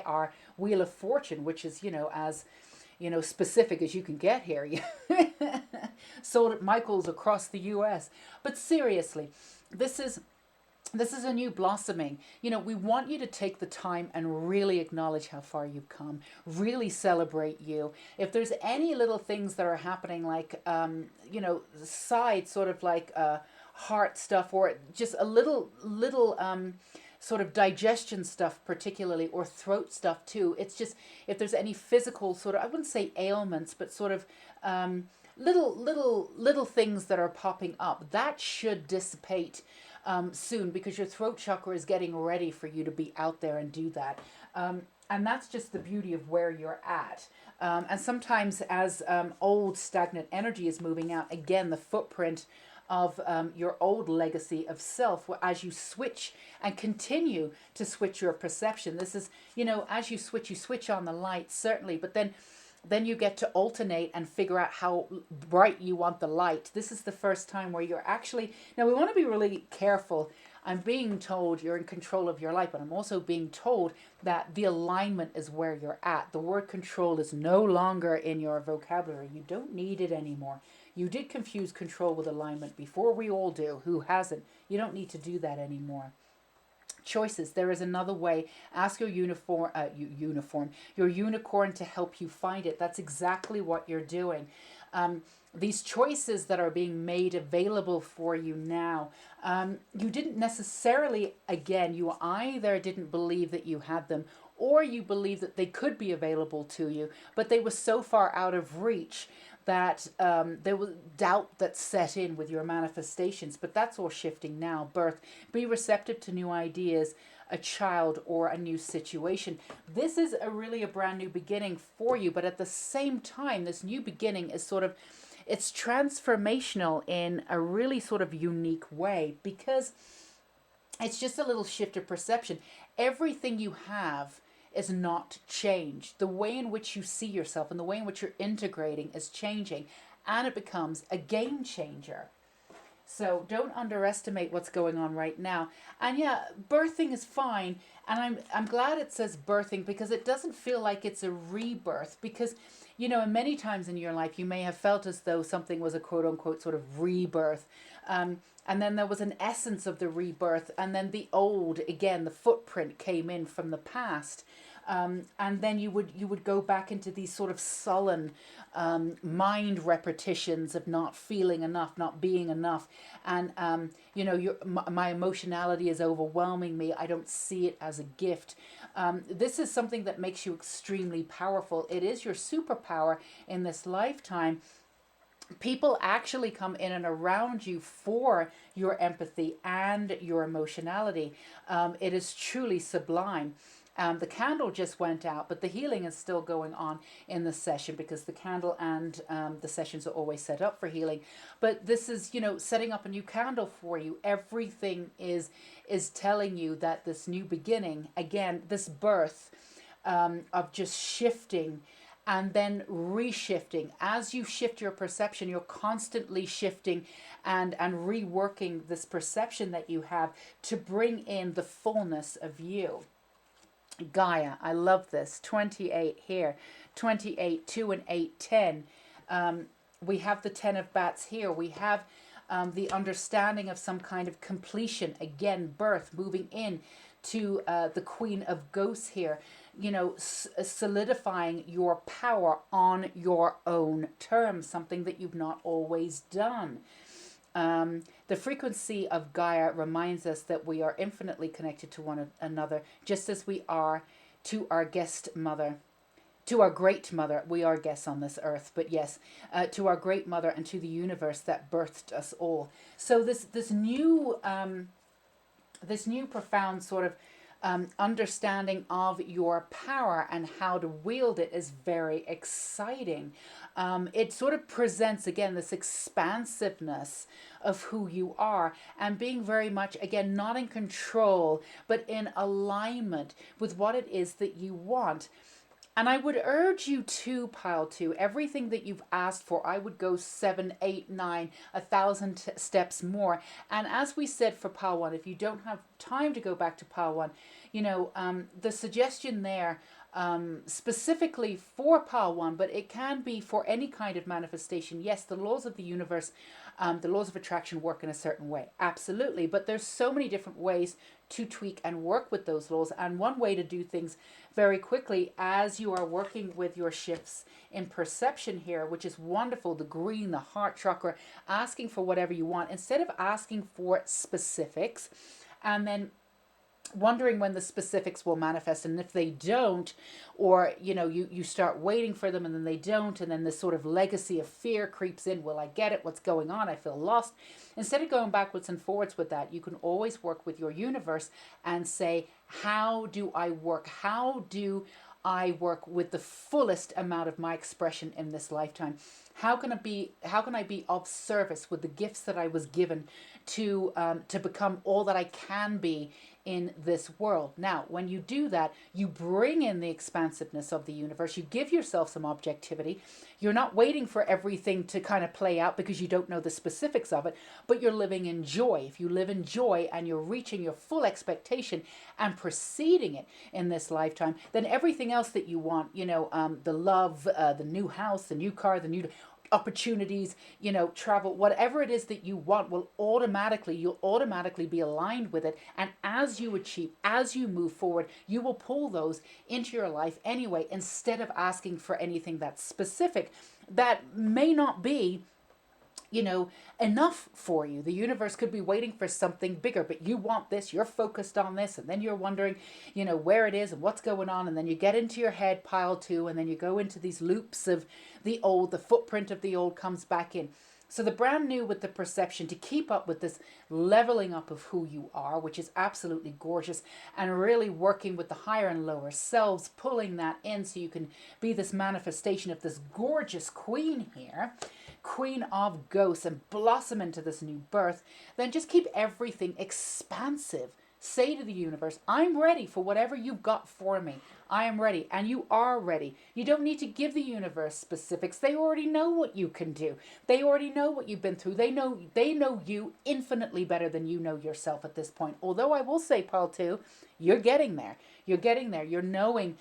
our Wheel of Fortune, which is, as specific as you can get here. Sold at Michael's across the US. But seriously, this is a new blossoming. We want you to take the time and really acknowledge how far you've come, really celebrate you. If there's any little things that are happening, like, side sort of like heart stuff, or just a little, sort of digestion stuff particularly, or throat stuff too. It's just, if there's any physical sort of, I wouldn't say ailments, but sort of little things that are popping up, that should dissipate soon, because your throat chakra is getting ready for you to be out there and do that. And that's just the beauty of where you're at. And sometimes as old stagnant energy is moving out, again, the footprint of your old legacy of self, as you switch and continue to switch your perception. This is, as you switch on the light, certainly, but then you get to alternate and figure out how bright you want the light. This is the first time where you're actually, now we want to be really careful. I'm being told you're in control of your life, but I'm also being told that the alignment is where you're at. The word control is no longer in your vocabulary. You don't need it anymore. You did confuse control with alignment before. We all do. Who hasn't? You don't need to do that anymore. Choices. There is another way. Ask your your unicorn to help you find it. That's exactly what you're doing. These choices that are being made available for you now, you didn't necessarily, again, you either didn't believe that you had them, or you believe that they could be available to you, but they were so far out of reach that there was doubt that set in with your manifestations. But that's all shifting now. Birth. Be receptive to new ideas, a child, or a new situation. This is a brand new beginning for you, but at the same time, this new beginning is sort of, it's transformational in a really sort of unique way, because it's just a little shift of perception. Everything you have is not changed. The way in which you see yourself and the way in which you're integrating is changing, and it becomes a game changer. So don't underestimate what's going on right now. And yeah, birthing is fine. And I'm glad it says birthing, because it doesn't feel like it's a rebirth. Because, many times in your life, you may have felt as though something was a quote unquote sort of rebirth. And then there was an essence of the rebirth. And then the old, again, the footprint came in from the past. And then you would go back into these sort of sullen mind repetitions of not feeling enough, not being enough, and my emotionality is overwhelming me. I don't see it as a gift. This is something that makes you extremely powerful. It is your superpower in this lifetime. People actually come in and around you for your empathy and your emotionality. It is truly sublime. The candle just went out, but the healing is still going on in the session, because the candle and the sessions are always set up for healing. But this is, setting up a new candle for you. Everything is telling you that this new beginning, again, this birth of just shifting and then reshifting. As you shift your perception, you're constantly shifting and reworking this perception that you have to bring in the fullness of you. Gaia, I love this. 28 here. 28, 2 and 8, 10. We have the 10 of bats here. We have the understanding of some kind of completion. Again, birth, moving in to the Queen of Ghosts here. Solidifying your power on your own terms, something that you've not always done. The frequency of Gaia reminds us that we are infinitely connected to one another, just as we are to our guest mother, to our great mother. We are guests on this earth, but yes, to our great mother and to the universe that birthed us all. So this new profound sort of understanding of your power and how to wield it is very exciting. It sort of presents, again, this expansiveness of who you are, and being very much, again, not in control, but in alignment with what it is that you want. And I would urge you to, pile two, everything that you've asked for. I would go 7, 8, 9, 1,000 steps more. And as we said for pile one, if you don't have time to go back to pile one, the suggestion there, specifically for pile one, but it can be for any kind of manifestation. Yes, the laws of the universe, the laws of attraction work in a certain way. Absolutely. But there's so many different ways to tweak and work with those laws. And one way to do things very quickly as you are working with your shifts in perception here, which is wonderful, the green, the heart chakra, asking for whatever you want, instead of asking for specifics and then wondering when the specifics will manifest, and if they don't, or you start waiting for them and then they don't, and then this sort of legacy of fear creeps in. Will I get it? What's going on? I feel lost. Instead of going backwards and forwards with that, you can always work with your universe and say, how do I work? How do I work with the fullest amount of my expression in this lifetime? How can I be of service with the gifts that I was given to become all that I can be in this world? Now, when you do that, you bring in the expansiveness of the universe. You give yourself some objectivity. You're not waiting for everything to kind of play out because you don't know the specifics of it, but you're living in joy. If you live in joy and you're reaching your full expectation and proceeding it in this lifetime, then everything else that you want, the love, the new house, the new car, the new opportunities, travel, whatever it is that you want you'll automatically be aligned with it. And as you achieve, as you move forward, you will pull those into your life anyway, instead of asking for anything that's specific that may not be enough for you. The universe could be waiting for something bigger, but you want this, you're focused on this, and then you're wondering, where it is and what's going on, and then you get into your head, pile two, and then you go into these loops of the old, the footprint of the old comes back in. So the brand new with the perception, to keep up with this leveling up of who you are, which is absolutely gorgeous, and really working with the higher and lower selves, pulling that in so you can be this manifestation of this gorgeous queen here, Queen of Ghosts, and blossom into this new birth. Then just keep everything expansive. Say to the universe, I'm ready for whatever you've got for me. I am ready, and you are ready. You don't need to give the universe specifics. They already know what you can do. They already know what you've been through. They know you infinitely better than you know yourself at this point. Although I will say, Paul, too, you're getting there. You're getting there. You're knowing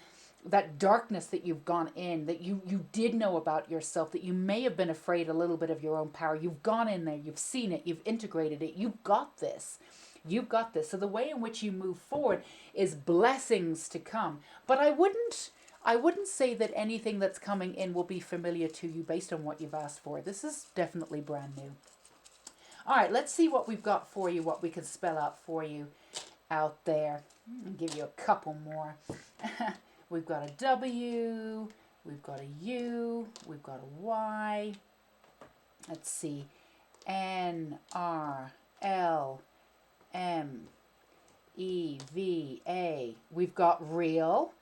that darkness that you've gone in, that you did know about yourself, that you may have been afraid a little bit of your own power. You've gone in there. You've seen it. You've integrated it. You've got this. You've got this. So the way in which you move forward is blessings to come. But I wouldn't say that anything that's coming in will be familiar to you based on what you've asked for. This is definitely brand new. All right, let's see what we've got for you, what we can spell out for you out there. I'll give you a couple more. We've got a W, we've got a U, we've got a Y. Let's see. N, R, L, M, E, V, A. We've got real.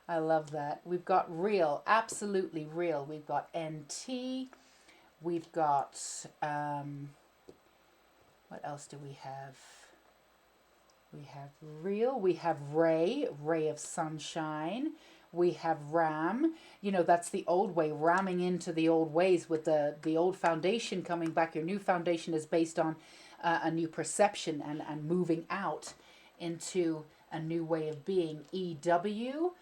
I love that. We've got real, absolutely real. We've got NT. We've got, what else do we have? We have real. We have ray, ray of sunshine. We have ram. You know, that's the old way, ramming into the old ways with the old foundation coming back. Your new foundation is based on a new perception and moving out into a new way of being. EW.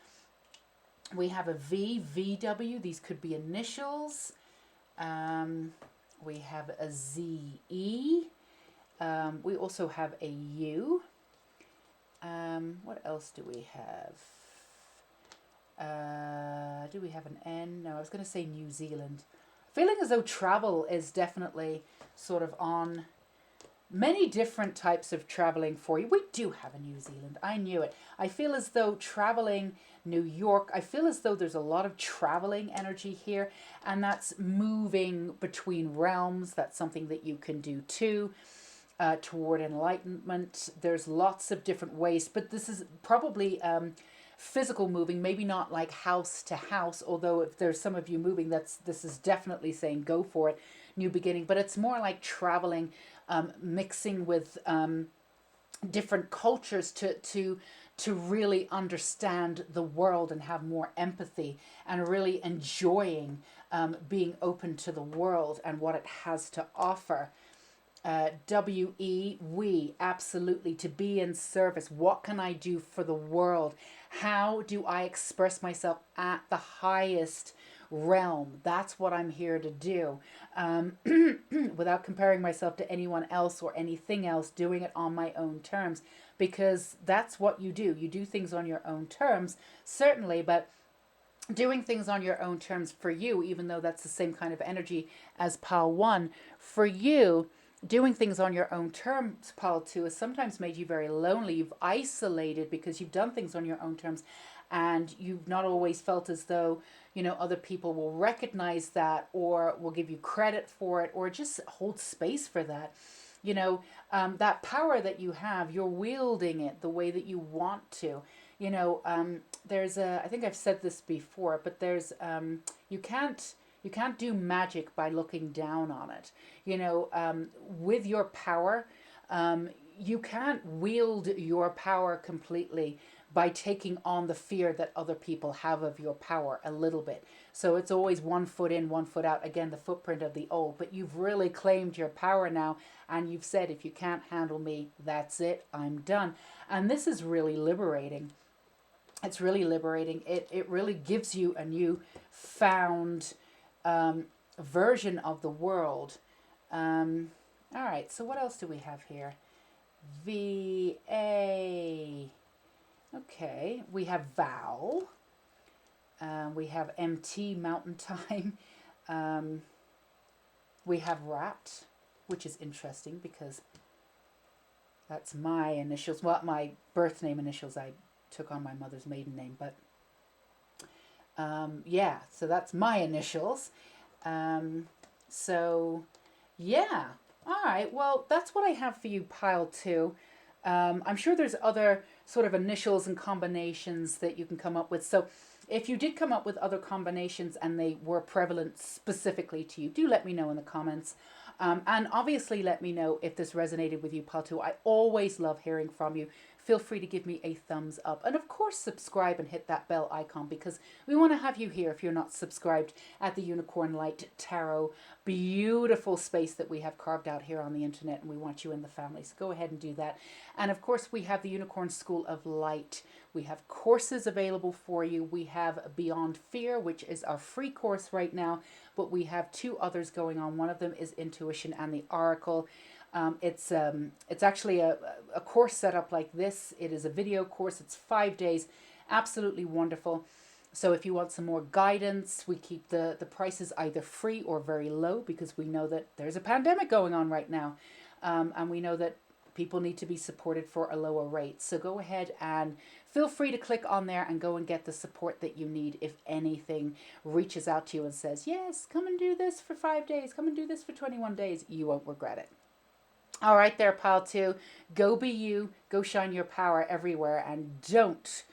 We have a V, VW. These could be initials. We have a ZE. We also have a U. What else do we have? Do we have an N? No, I was going to say New Zealand. Feeling as though travel is definitely sort of on many different types of traveling for you. We do have a New Zealand. I knew it. I feel as though traveling New York, I feel as though there's a lot of traveling energy here, and that's moving between realms. That's something that you can do too. Toward enlightenment. There's lots of different ways, but this is probably physical moving, maybe not like house to house, although if there's some of you moving, this is definitely saying go for it, new beginning, but it's more like traveling, mixing with different cultures to really understand the world and have more empathy and really enjoying being open to the world and what it has to offer. WE, we, absolutely, to be in service. What can I do for the world? How do I express myself at the highest realm? That's what I'm here to do. Without comparing myself to anyone else or anything else, doing it on my own terms, because that's what you do. You do things on your own terms, certainly, but doing things on your own terms for you, even though that's the same kind of energy as Pile 1, for you, doing things on your own terms, Pile 2, has sometimes made you very lonely. You've isolated because you've done things on your own terms and you've not always felt as though, you know, other people will recognize that or will give you credit for it or just hold space for that. You know, that power that you have, you're wielding it the way that you want to. You know, there's a, I think I've said this before, but there's, you can't do magic by looking down on it. You know, with your power, you can't wield your power completely by taking on the fear that other people have of your power a little bit. So it's always 1 foot in, 1 foot out. Again, the footprint of the old. But you've really claimed your power now, and you've said, if you can't handle me, that's it, I'm done. And this is really liberating. It's really liberating. It really gives you a new found version of the world. All right, so what else do we have here? VA. Okay, we have Val. We have MT, Mountain Time. We have Rat, which is interesting because that's my initials. Well, my birth name initials. I took on my mother's maiden name, but yeah, so that's my initials. So yeah, all right, well, that's what I have for you, Pile 2. I'm sure there's other sort of initials and combinations that you can come up with. So if you did come up with other combinations and they were prevalent specifically to you, do let me know in the comments. And obviously let me know if this resonated with you, Pile 2. I always love hearing from you. Feel free to give me a thumbs up. And of course, subscribe and hit that bell icon because we want to have you here if you're not subscribed at the Unicorn Light Tarot. Beautiful space that we have carved out here on the internet, and we want you in the family. So go ahead and do that. And of course, we have the Unicorn School of Light. We have courses available for you. We have Beyond Fear, which is our free course right now, but we have 2 others going on. One of them is Intuition and the Oracle. It's actually a course set up like this. It is a video course. It's 5 days, absolutely wonderful. So if you want some more guidance, we keep the prices either free or very low, because we know that there's a pandemic going on right now. And we know that people need to be supported for a lower rate. So go ahead and feel free to click on there and go and get the support that you need if anything reaches out to you and says, yes, come and do this for 5 days, come and do this for 21 days. You won't regret it. All right there, pal, too. Go be you. Go shine your power everywhere, and don't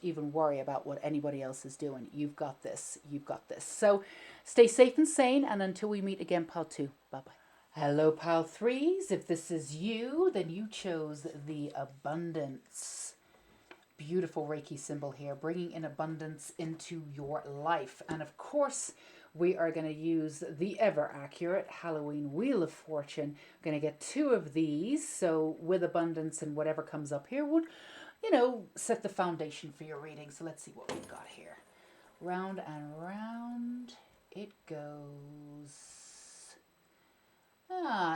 even worry about what anybody else is doing. You've got this. You've got this. So stay safe and sane, and until we meet again, pal 2. Bye-bye. Hello, pal 3s. If this is you, then you chose the abundance. Beautiful Reiki symbol here, bringing in abundance into your life. And of course, we are going to use the ever accurate Halloween Wheel of Fortune. I'm going to get 2 of these. So with abundance and whatever comes up here would, set the foundation for your reading. So let's see what we've got here. Round and round it goes.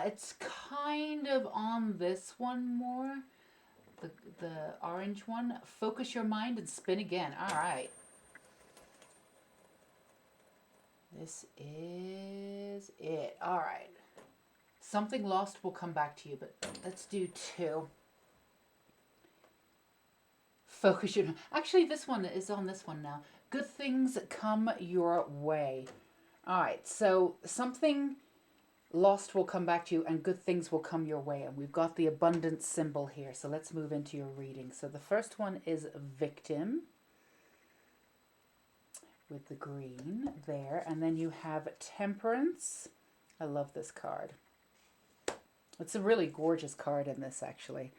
It's kind of on this one more. The orange one. Focus your mind and spin again. All right. This is it. All right. Something lost will come back to you, but let's do 2. Focus your... Actually, this one is on this one now. Good things come your way. All right. So something lost will come back to you and good things will come your way. And we've got the abundance symbol here. So let's move into your reading. So the first one is victim, with the green there. And then you have temperance. I love this card. It's a really gorgeous card in this, actually.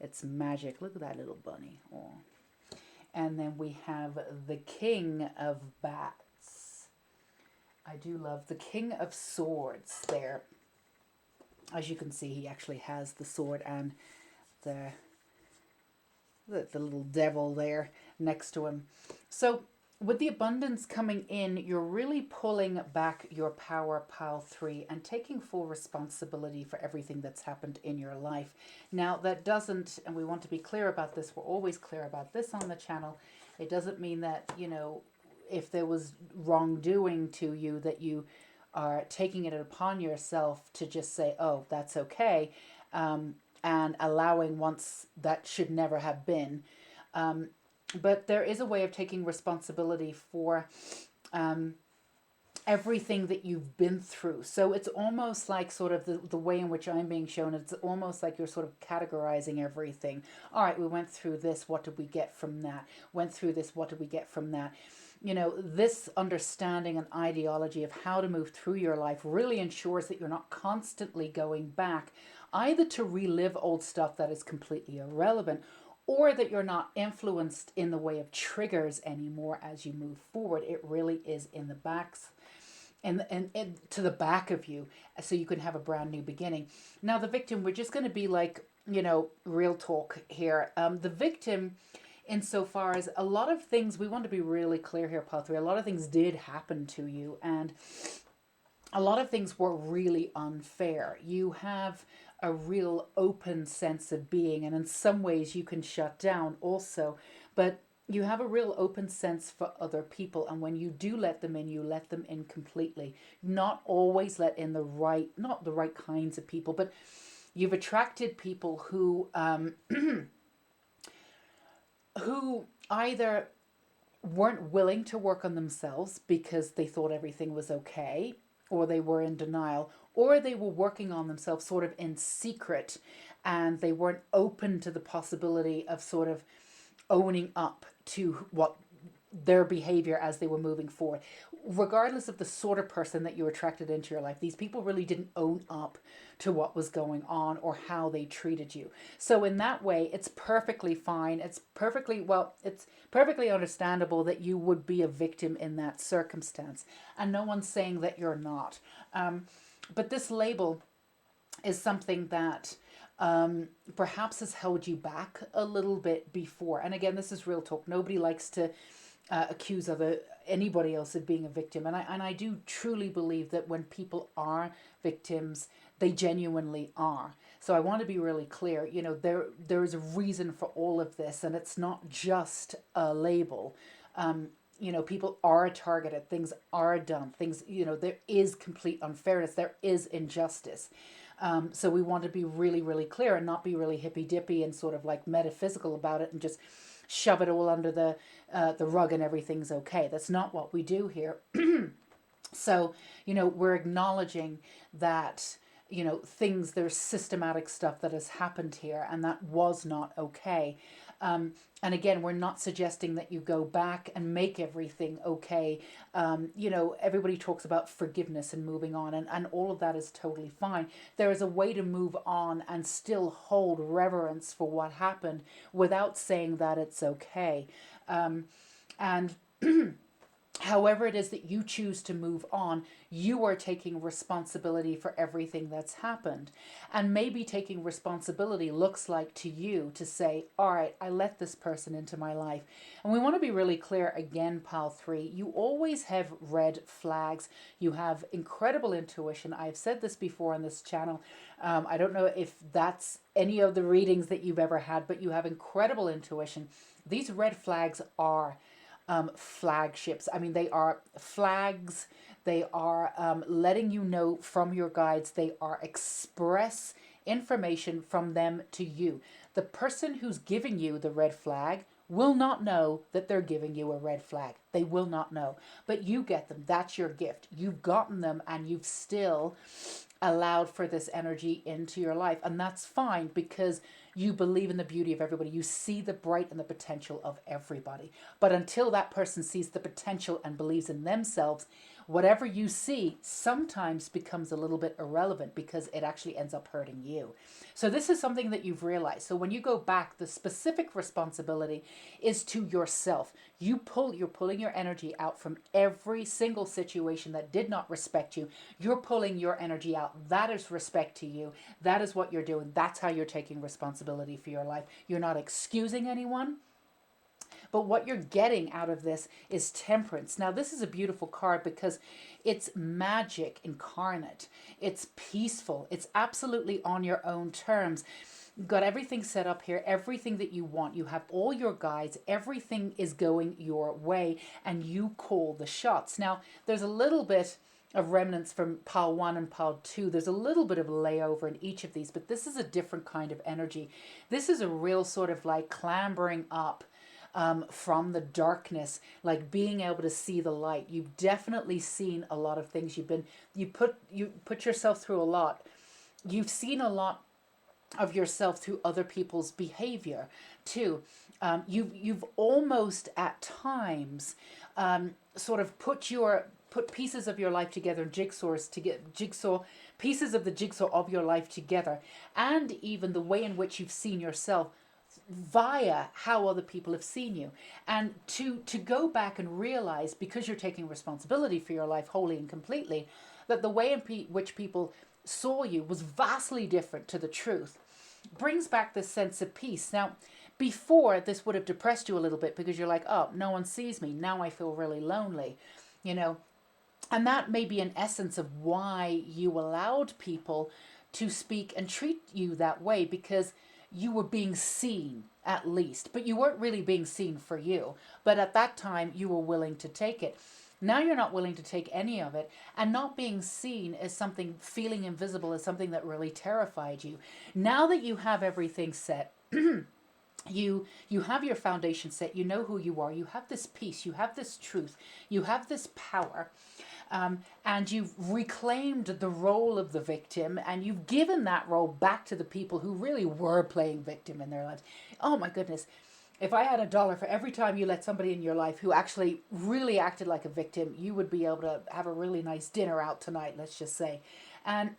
It's magic. Look at that little bunny. Oh. And then we have the King of Bats. I do love the King of Swords there. As you can see, he actually has the sword and the little devil there next to him. So with the abundance coming in, you're really pulling back your power, pile 3, and taking full responsibility for everything that's happened in your life. Now, that doesn't, and we want to be clear about this, we're always clear about this on the channel, it doesn't mean that, if there was wrongdoing to you, that you are taking it upon yourself to just say, oh, that's okay, and allowing once that should never have been. But there is a way of taking responsibility for everything that you've been through. So it's almost like sort of the way in which I'm being shown, it's almost like you're sort of categorizing everything. All right, we went through this, what did we get from that? Went through this, what did we get from that? This understanding and ideology of how to move through your life really ensures that you're not constantly going back either to relive old stuff that is completely irrelevant, or that you're not influenced in the way of triggers anymore as you move forward. It really is in the backs and to the back of you, so you can have a brand new beginning. Now, the victim, we're just going to be like, real talk here. The victim, insofar as a lot of things, we want to be really clear here, Paul 3, a lot of things did happen to you, and a lot of things were really unfair. You have a real open sense of being, and in some ways you can shut down also, but you have a real open sense for other people, and when you do let them in, you let them in completely. Not always let in not the right kinds of people, but you've attracted people who who either weren't willing to work on themselves because they thought everything was okay, or they were in denial, or they were working on themselves sort of in secret, and they weren't open to the possibility of sort of owning up to what their behavior as they were moving forward. Regardless of the sort of person that you attracted into your life, these people really didn't own up to what was going on or how they treated you. So in that way, it's perfectly fine. It's perfectly understandable that you would be a victim in that circumstance. And no one's saying that you're not. But this label is something that perhaps has held you back a little bit before. And again, this is real talk. Nobody likes to accuse anybody else of being a victim. And I do truly believe that when people are victims, They genuinely are. So I want to be really clear, there's a reason for all of this, and it's not just a label. People are targeted, things are done, there is complete unfairness, there is injustice. So we want to be really, really clear and not be really hippy dippy and sort of like metaphysical about it and just shove it all under the rug and everything's okay. That's not what we do here. So, we're acknowledging that, there's systematic stuff that has happened here, and that was not okay. And again, we're not suggesting that you go back and make everything okay. Everybody talks about forgiveness and moving on, and all of that is totally fine. There is a way to move on and still hold reverence for what happened without saying that it's okay. And however it is that you choose to move on, you are taking responsibility for everything that's happened. And maybe taking responsibility looks like to you to say, all right, I let this person into my life. And we want to be really clear again, Pal 3, you always have red flags. You have incredible intuition. I've said this before on this channel. I don't know if that's any of the readings that you've ever had, but you have incredible intuition. These red flags are flagships. I mean, they are flags. They are letting you know from your guides. They are express information from them to you. The person who's giving you the red flag will not know that they're giving you a red flag. They will not know. But you get them. That's your gift. You've gotten them, and you've still allowed for this energy into your life. And that's fine, because you believe in the beauty of everybody. You see the bright and the potential of everybody. But until that person sees the potential and believes in themselves, whatever you see sometimes becomes a little bit irrelevant, because it actually ends up hurting you. So this is something that you've realized. So when you go back, the specific responsibility is to yourself. You're pulling your energy out from every single situation that did not respect you. You're pulling your energy out. That is respect to you. That is what you're doing. That's how you're taking responsibility for your life. You're not excusing anyone. But what you're getting out of this is temperance. Now, this is a beautiful card because it's magic incarnate. It's peaceful. It's absolutely on your own terms. You've got everything set up here, everything that you want. You have all your guides. Everything is going your way, and you call the shots. Now, there's a little bit of remnants from Pile 1 and Pile 2. There's a little bit of layover in each of these, but this is a different kind of energy. This is a real sort of like clambering up from the darkness, like being able to see the light. You've definitely seen a lot of things. You put yourself through a lot. You've seen a lot of yourself through other people's behavior too. You've almost at times sort of put pieces of your life together, pieces of the jigsaw of your life together, and even the way in which you've seen yourself via how other people have seen you. And to go back and realize, because you're taking responsibility for your life wholly and completely, that the way in which people saw you was vastly different to the truth, brings back this sense of peace. Now, before, this would have depressed you a little bit, because you're like, oh, no one sees me. Now I feel really lonely, And that may be an essence of why you allowed people to speak and treat you that way, because you were being seen, at least. But you weren't really being seen for you. But at that time, you were willing to take it. Now you're not willing to take any of it. And not being seen is something, feeling invisible is something that really terrified you. Now that you have everything set, you have your foundation set, you know who you are, you have this peace, you have this truth, you have this power, and you've reclaimed the role of the victim, and you've given that role back to the people who really were playing victim in their lives. Oh my goodness, if I had $1 for every time you let somebody in your life who actually really acted like a victim, you would be able to have a really nice dinner out tonight, let's just say. And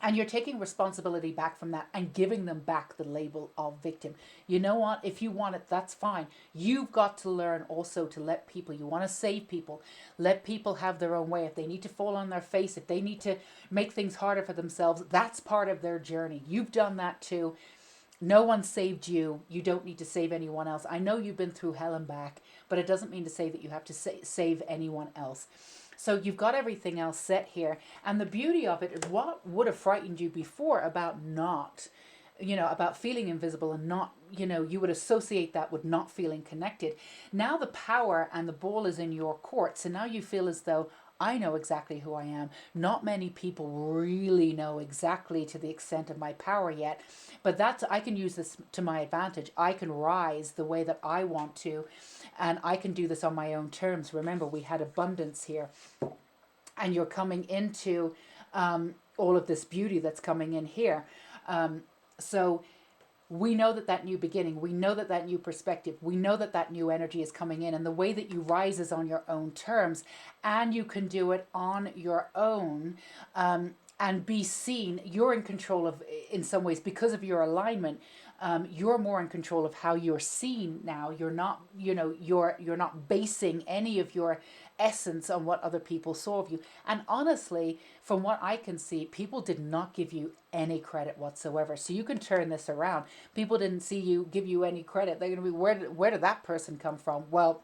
and you're taking responsibility back from that and giving them back the label of victim. You know what? If you want it, that's fine. You've got to learn also to let people, you want to save people, let people have their own way. If they need to fall on their face, if they need to make things harder for themselves, that's part of their journey. You've done that too. No one saved you. You don't need to save anyone else. I know you've been through hell and back, but it doesn't mean to say that you have to save anyone else. So you've got everything else set here. And the beauty of it is what would have frightened you before about not, about feeling invisible and not, you would associate that with not feeling connected. Now the power and the ball is in your court. So now you feel as though I know exactly who I am. Not many people really know exactly to the extent of my power yet, but I can use this to my advantage. I can rise the way that I want to, and I can do this on my own terms. Remember, we had abundance here, and you're coming into all of this beauty that's coming in here. So we know that new beginning, we know that new perspective, we know that new energy is coming in, and the way that you rise is on your own terms, and you can do it on your own, and be seen. You're in control of, in some ways, because of your alignment. You're more in control of how you're seen now. You're not, you're not basing any of your essence on what other people saw of you. And honestly, from what I can see, people did not give you any credit whatsoever. So you can turn this around. People didn't give you any credit. They're going to be, where did that person come from? Well,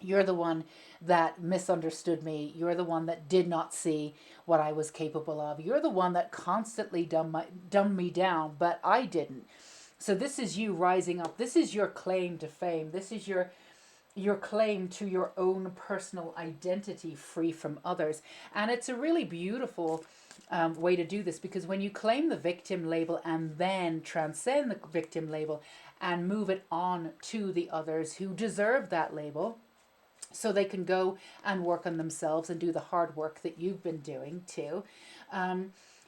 you're the one that misunderstood me. You're the one that did not see what I was capable of. You're the one that constantly dumbed me down, but I didn't. So this is you rising up. This is your claim to fame. This is your claim to your own personal identity, free from others. And it's a really beautiful way to do this, because when you claim the victim label and then transcend the victim label and move it on to the others who deserve that label, so they can go and work on themselves and do the hard work that you've been doing too.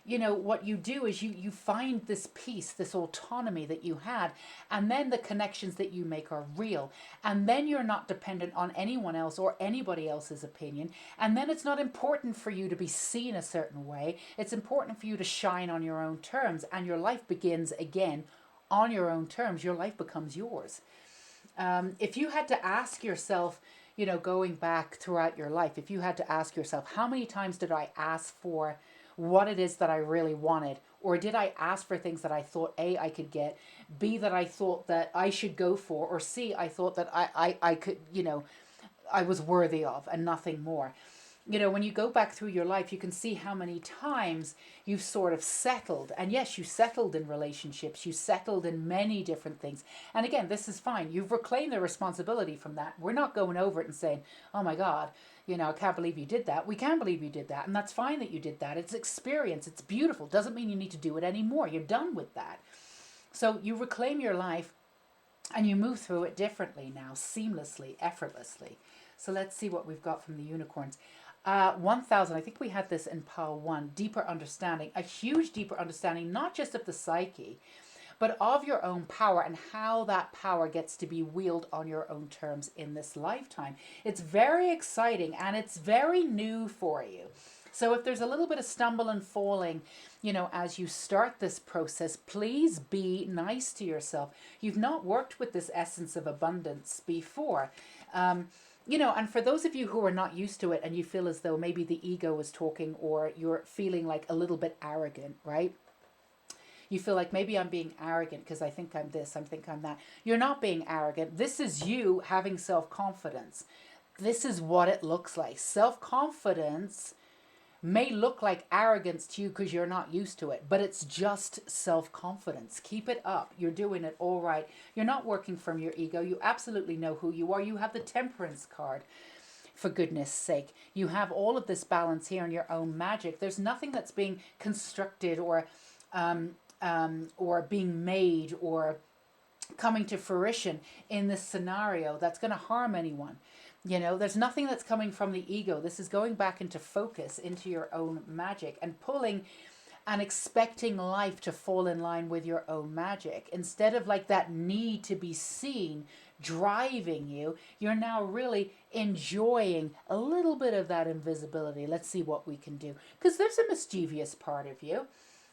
What you do is you find this peace, this autonomy that you had, and then the connections that you make are real. And then you're not dependent on anyone else or anybody else's opinion. And then it's not important for you to be seen a certain way. It's important for you to shine on your own terms, and your life begins again on your own terms. Your life becomes yours. If you had to ask yourself, going back throughout your life, if you had to ask yourself, how many times did I ask for what it is that I really wanted? Or did I ask for things that I thought, A, I could get, B, that I thought that I should go for, or C, I thought that I could, I was worthy of, and nothing more? When you go back through your life, you can see how many times you've sort of settled. And yes, you settled in relationships. You settled in many different things. And again, this is fine. You've reclaimed the responsibility from that. We're not going over it and saying, oh my God, I can't believe you did that. We can believe you did that. And that's fine that you did that. It's experience. It's beautiful. Doesn't mean you need to do it anymore. You're done with that. So you reclaim your life and you move through it differently now, seamlessly, effortlessly. So let's see what we've got from the unicorns. 1000, I think we had this in pile 1, deeper understanding, a huge deeper understanding, not just of the psyche, but of your own power and how that power gets to be wielded on your own terms in this lifetime. It's very exciting and it's very new for you. So if there's a little bit of stumble and falling, as you start this process, please be nice to yourself. You've not worked with this essence of abundance before. And for those of you who are not used to it and you feel as though maybe the ego is talking, or you're feeling like a little bit arrogant, right? You feel like maybe I'm being arrogant because I think I'm this, I think I'm that. You're not being arrogant. This is you having self-confidence. This is what it looks like. Self-confidence may look like arrogance to you because you're not used to it, but it's just self-confidence. Keep it up. You're doing it all right. You're not working from your ego. You absolutely know who you are. You have the temperance card, for goodness sake. You have all of this balance here in your own magic. There's nothing that's being constructed or being made or coming to fruition in this scenario that's going to harm anyone. There's nothing that's coming from the ego. This is going back into focus, into your own magic, and pulling and expecting life to fall in line with your own magic. Instead of like that need to be seen driving you, you're now really enjoying a little bit of that invisibility. Let's see what we can do. Because there's a mischievous part of you.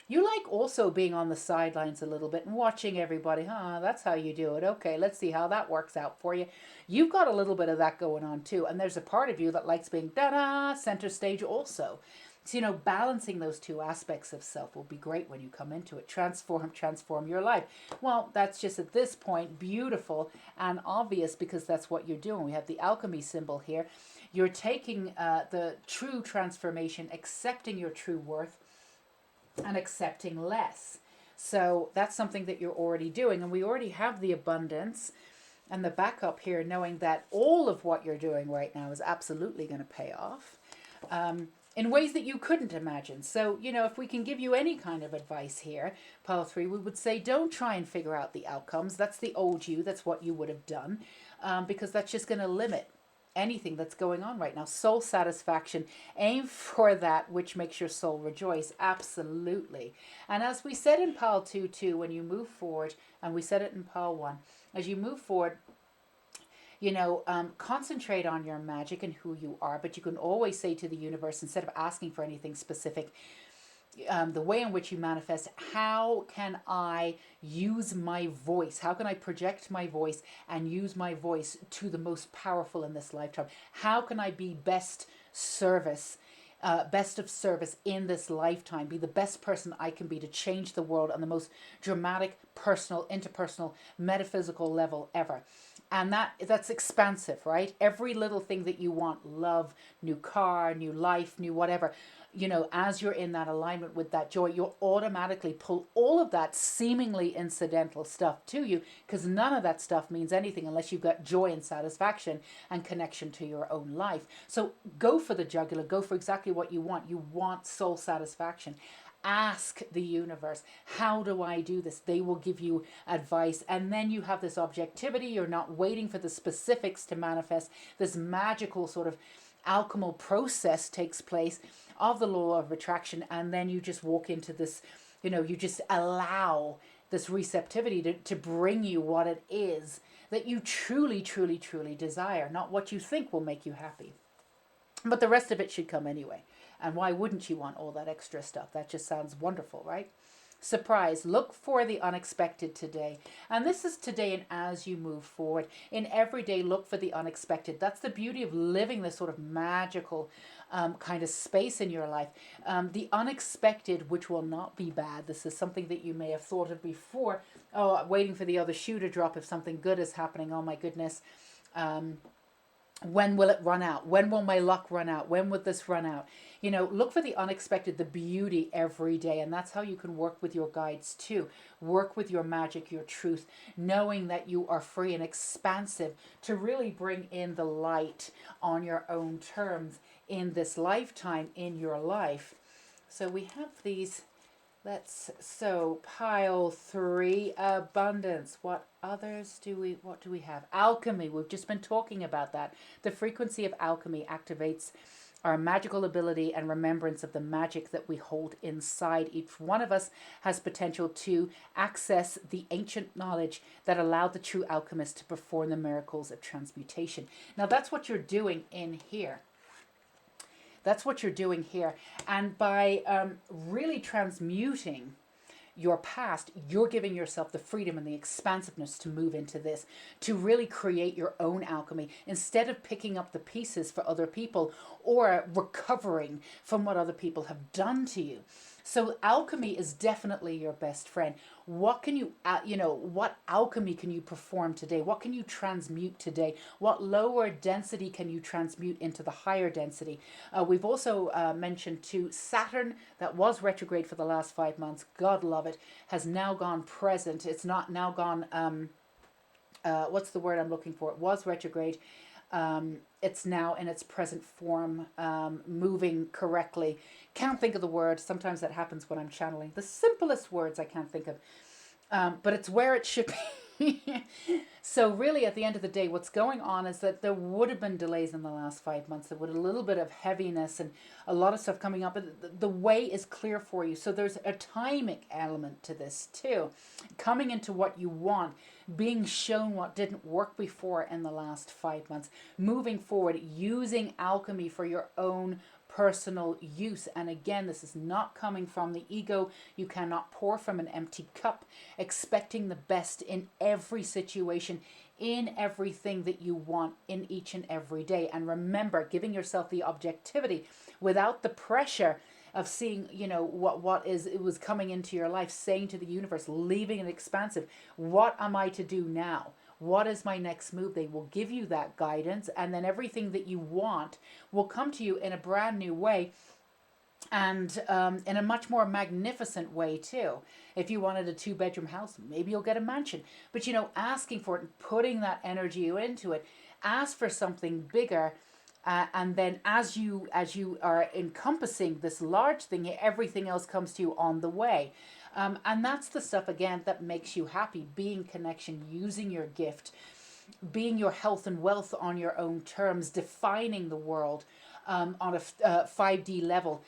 You like also being on the sidelines a little bit and watching everybody. That's how you do it. Okay, let's see how that works out for you. You've got a little bit of that going on too. And there's a part of you that likes being center stage also. So, balancing those two aspects of self will be great when you come into it. Transform your life. Well, that's just at this point beautiful and obvious because that's what you're doing. We have the alchemy symbol here. You're taking the true transformation, accepting your true worth, and accepting less. So that's something that you're already doing. And we already have the abundance and the backup here, knowing that all of what you're doing right now is absolutely going to pay off in ways that you couldn't imagine. So, if we can give you any kind of advice here, Pile 3, we would say don't try and figure out the outcomes. That's the old you. That's what you would have done because that's just going to limit anything that's going on right now. Soul satisfaction, aim for that which makes your soul rejoice. Absolutely. And as we said in Pile 2 too, when you move forward, and we said it in Pile 1, as you move forward, concentrate on your magic and who you are, but you can always say to the universe, instead of asking for anything specific, the way in which you manifest, how can I use my voice? How can I project my voice and use my voice to the most powerful in this lifetime? How can I be best of service in this lifetime? Be the best person I can be to change the world on the most dramatic, personal, interpersonal, metaphysical level ever. And that's expansive, right? Every little thing that you want, love, new car, new life, new whatever, as you're in that alignment with that joy, you'll automatically pull all of that seemingly incidental stuff to you, because none of that stuff means anything unless you've got joy and satisfaction and connection to your own life. So go for the jugular, go for exactly what you want. You want soul satisfaction. Ask the universe, how do I do this? They will give you advice. And then you have this objectivity. You're not waiting for the specifics to manifest. This magical sort of alchemical process takes place of the law of attraction. And then you just walk into this, you just allow this receptivity to bring you what it is that you truly, truly, truly desire, not what you think will make you happy. But the rest of it should come anyway. And why wouldn't you want all that extra stuff? That just sounds wonderful, right? Surprise. Look for the unexpected today. And this is today and as you move forward. In every day, look for the unexpected. That's the beauty of living this sort of magical kind of space in your life. The unexpected, which will not be bad. This is something that you may have thought of before. Oh, waiting for the other shoe to drop if something good is happening. Oh my goodness. When will it run out? When will my luck run out? When would this run out? Look for the unexpected, the beauty every day. And that's how you can work with your guides too. Work with your magic, your truth, knowing that you are free and expansive to really bring in the light on your own terms in this lifetime, in your life. So we have these. Pile 3, abundance. What do we have? Alchemy. We've just been talking about that. The frequency of alchemy activates our magical ability and remembrance of the magic that we hold inside. Each one of us has potential to access the ancient knowledge that allowed the true alchemist to perform the miracles of transmutation. Now that's what you're doing in here. That's what you're doing here. And by really transmuting your past, you're giving yourself the freedom and the expansiveness to move into this, to really create your own alchemy instead of picking up the pieces for other people or recovering from what other people have done to you. So alchemy is definitely your best friend. What can what alchemy can you perform today? What can you transmute today? What lower density can you transmute into the higher density? We've also mentioned too, Saturn, that was retrograde for the last 5 months, God love it, has now gone present. It's not now gone, what's the word I'm looking for? It was retrograde. It's now in its present form, moving correctly. Can't think of the word. Sometimes that happens when I'm channeling. The simplest words I can't think of. But it's where it should be. So really, at the end of the day, what's going on is that there would have been delays in the last 5 months. There would have a little bit of heaviness and a lot of stuff coming up. But the way is clear for you. So there's a timing element to this too. Coming into what you want. Being shown what didn't work before in the last 5 months. Moving forward, using alchemy for your own personal use. And again, this is not coming from the ego. You cannot pour from an empty cup, expecting the best in every situation, in everything that you want in each and every day. And remember, giving yourself the objectivity without the pressure of seeing, you know, what is it was coming into your life, saying to the universe, leaving it expansive, what am I to do now? What is my next move? They will give you that guidance, and then everything that you want will come to you in a brand new way, and in a much more magnificent way too. If you wanted a 2-bedroom house, maybe you'll get a mansion. But you know, asking for it and putting that energy into it, ask for something bigger, and then as you are encompassing this large thing, everything else comes to you on the way. And that's the stuff again that makes you happy: being connection, using your gift, being your health and wealth on your own terms, defining the world on a 5D level,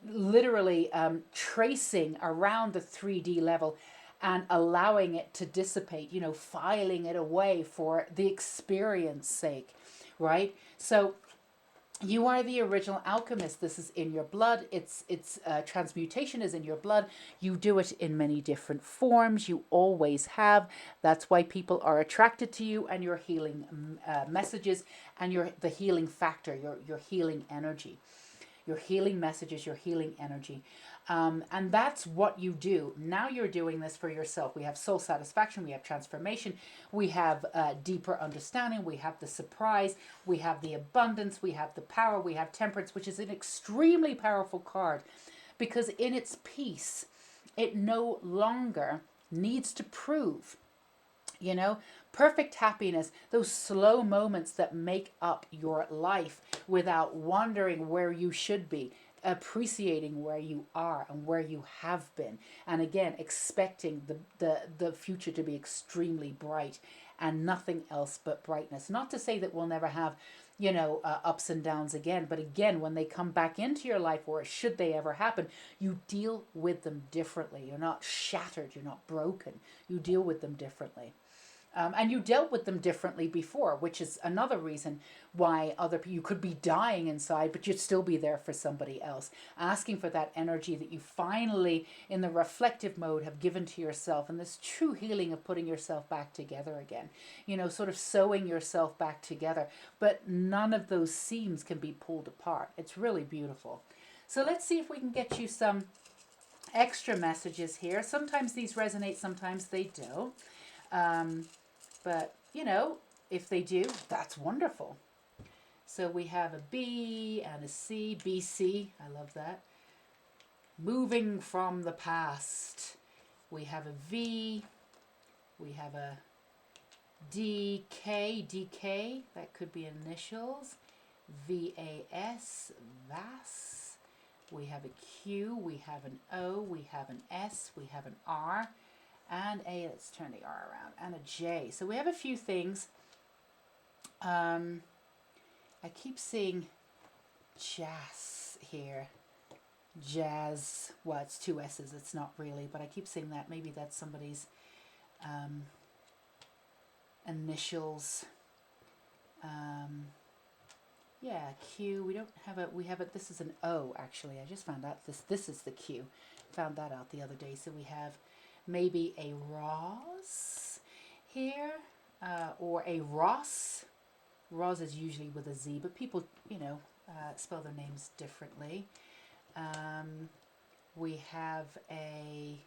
literally tracing around the 3D level and allowing it to dissipate, you know, filing it away for the experience sake, right? So you are the original alchemist. This is in your blood. It's transmutation is in your blood. You do it in many different forms. You always have. That's why people are attracted to you and your healing messages and the healing factor, your healing energy, your healing messages, your healing energy. And that's what you do. Now you're doing this for yourself. We have soul satisfaction, we have transformation, we have deeper understanding, we have the surprise, we have the abundance, we have the power, we have temperance, which is an extremely powerful card because in its peace, it no longer needs to prove. You know, perfect happiness, those slow moments that make up your life without wondering where you should be, appreciating where you are and where you have been. And again, expecting the future to be extremely bright and nothing else but brightness. Not to say that we'll never have, you know, ups and downs again. But again, when they come back into your life, or should they ever happen, you deal with them differently. You're not shattered. You're not broken. You deal with them differently. And you dealt with them differently before, which is another reason why you could be dying inside, but you'd still be there for somebody else, asking for that energy that you finally, in the reflective mode, have given to yourself, and this true healing of putting yourself back together again, you know, sort of sewing yourself back together. But none of those seams can be pulled apart. It's really beautiful. So let's see if we can get you some extra messages here. Sometimes these resonate, sometimes they don't. But, you know, if they do, that's wonderful. So we have a B and a C, BC. I love that. Moving from the past. We have a V. We have a DK, DK. That could be initials. VAS, VAS. We have a Q. We have an O. We have an S. We have an R. And a, let's turn the R around, and a J. So we have a few things. I keep seeing jazz here. Jazz, well, it's 2 S's, it's not really, but I keep seeing that. Maybe that's somebody's initials. Yeah, Q, we don't have a, we have a, this is an O, actually. I just found out this is the Q. Found that out the other day. So we have maybe a Roz here, or a Ross. Roz is usually with a Z, but people, you know, spell their names differently. We have a,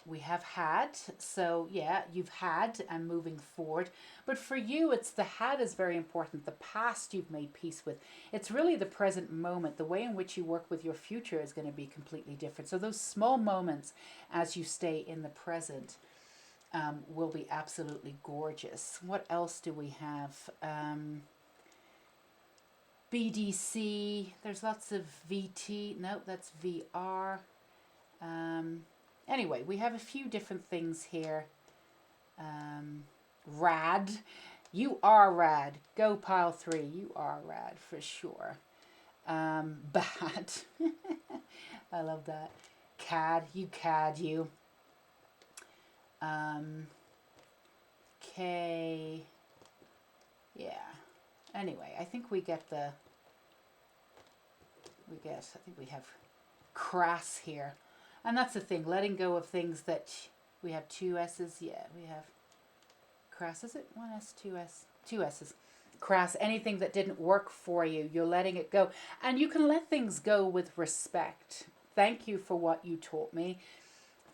we have had, so yeah, you've had and moving forward. But for you, it's the had is very important. The past you've made peace with. It's really the present moment. The way in which you work with your future is going to be completely different. So those small moments as you stay in the present will be absolutely gorgeous. What else do we have? BDC, there's lots of VT. No, that's VR. Anyway, we have a few different things here. Rad. You are rad. Go pile 3. You are rad for sure. Bad. I love that. Cad. You cad you. K. Yeah. Anyway, I think we get the... I think we have crass here. And that's the thing, letting go of things that we have two S's. Yeah, we have crass. Is it one S, two S's? Crass. Anything that didn't work for you, you're letting it go, and you can let things go with respect. Thank you for what you taught me.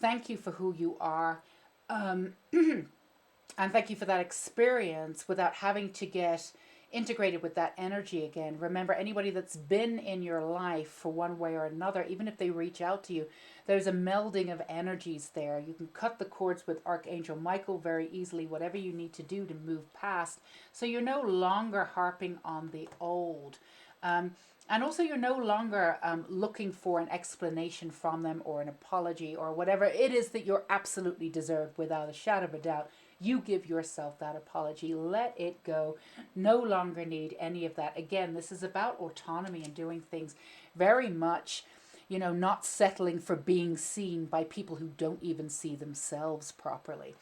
Thank you for who you are. Um, and thank you for that experience without having to get integrated with that energy again. Remember, anybody that's been in your life for one way or another, even if they reach out to you, there's a melding of energies there. You can cut the cords with Archangel Michael very easily, whatever you need to do to move past. So you're no longer harping on the old. And also, you're no longer looking for an explanation from them or an apology or whatever it is that you're absolutely deserved without a shadow of a doubt. You give yourself that apology. Let it go. No longer need any of that. Again, this is about autonomy and doing things very much, not settling for being seen by people who don't even see themselves properly.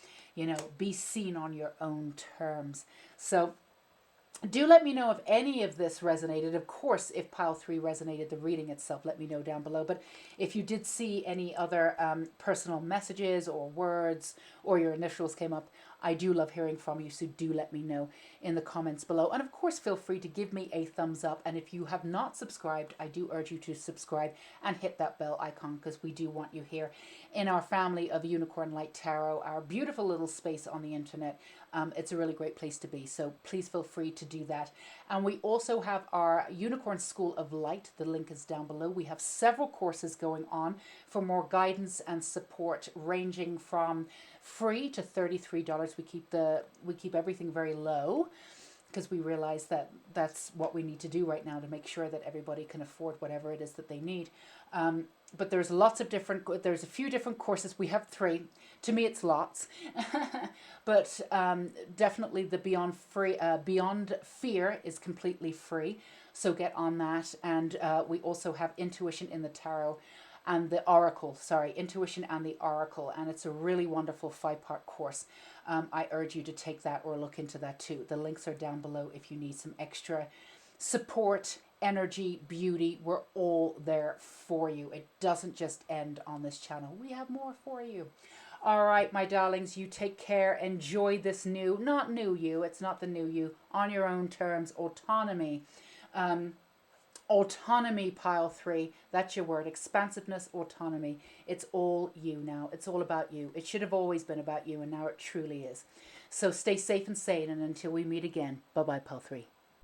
Be seen on your own terms. So do let me know if any of this resonated. Of course, if pile 3 resonated, the reading itself, let me know down below. But if you did see any other personal messages or words or your initials came up, I do love hearing from you. So do let me know in the comments below. And of course, feel free to give me a thumbs up. And if you have not subscribed, I do urge you to subscribe and hit that bell icon, because we do want you here in our family of Unicorn Light Tarot, our beautiful little space on the internet. It's a really great place to be. So please feel free to do that. And we also have our Unicorn School of Light. The link is down below. We have several courses going on for more guidance and support, ranging from free to $33. We keep everything very low, because we realize that that's what we need to do right now to make sure that everybody can afford whatever it is that they need. But there's there's a few different courses. We have 3. To me, it's lots. But definitely the Beyond Fear is completely free. So get on that. And we also have Intuition in the Tarot and the Oracle. Intuition and the Oracle. And it's a really wonderful 5-part course. I urge you to take that or look into that too. The links are down below if you need some extra support, energy, beauty. We're all there for you. It doesn't just end on this channel. We have more for you. All right, my darlings, you take care. Enjoy this not new you. It's not the new you. On your own terms. Autonomy. Autonomy, pile 3. That's your word. Expansiveness, autonomy. It's all you now. It's all about you. It should have always been about you, and now it truly is. So stay safe and sane, and until we meet again, bye-bye, pile 3.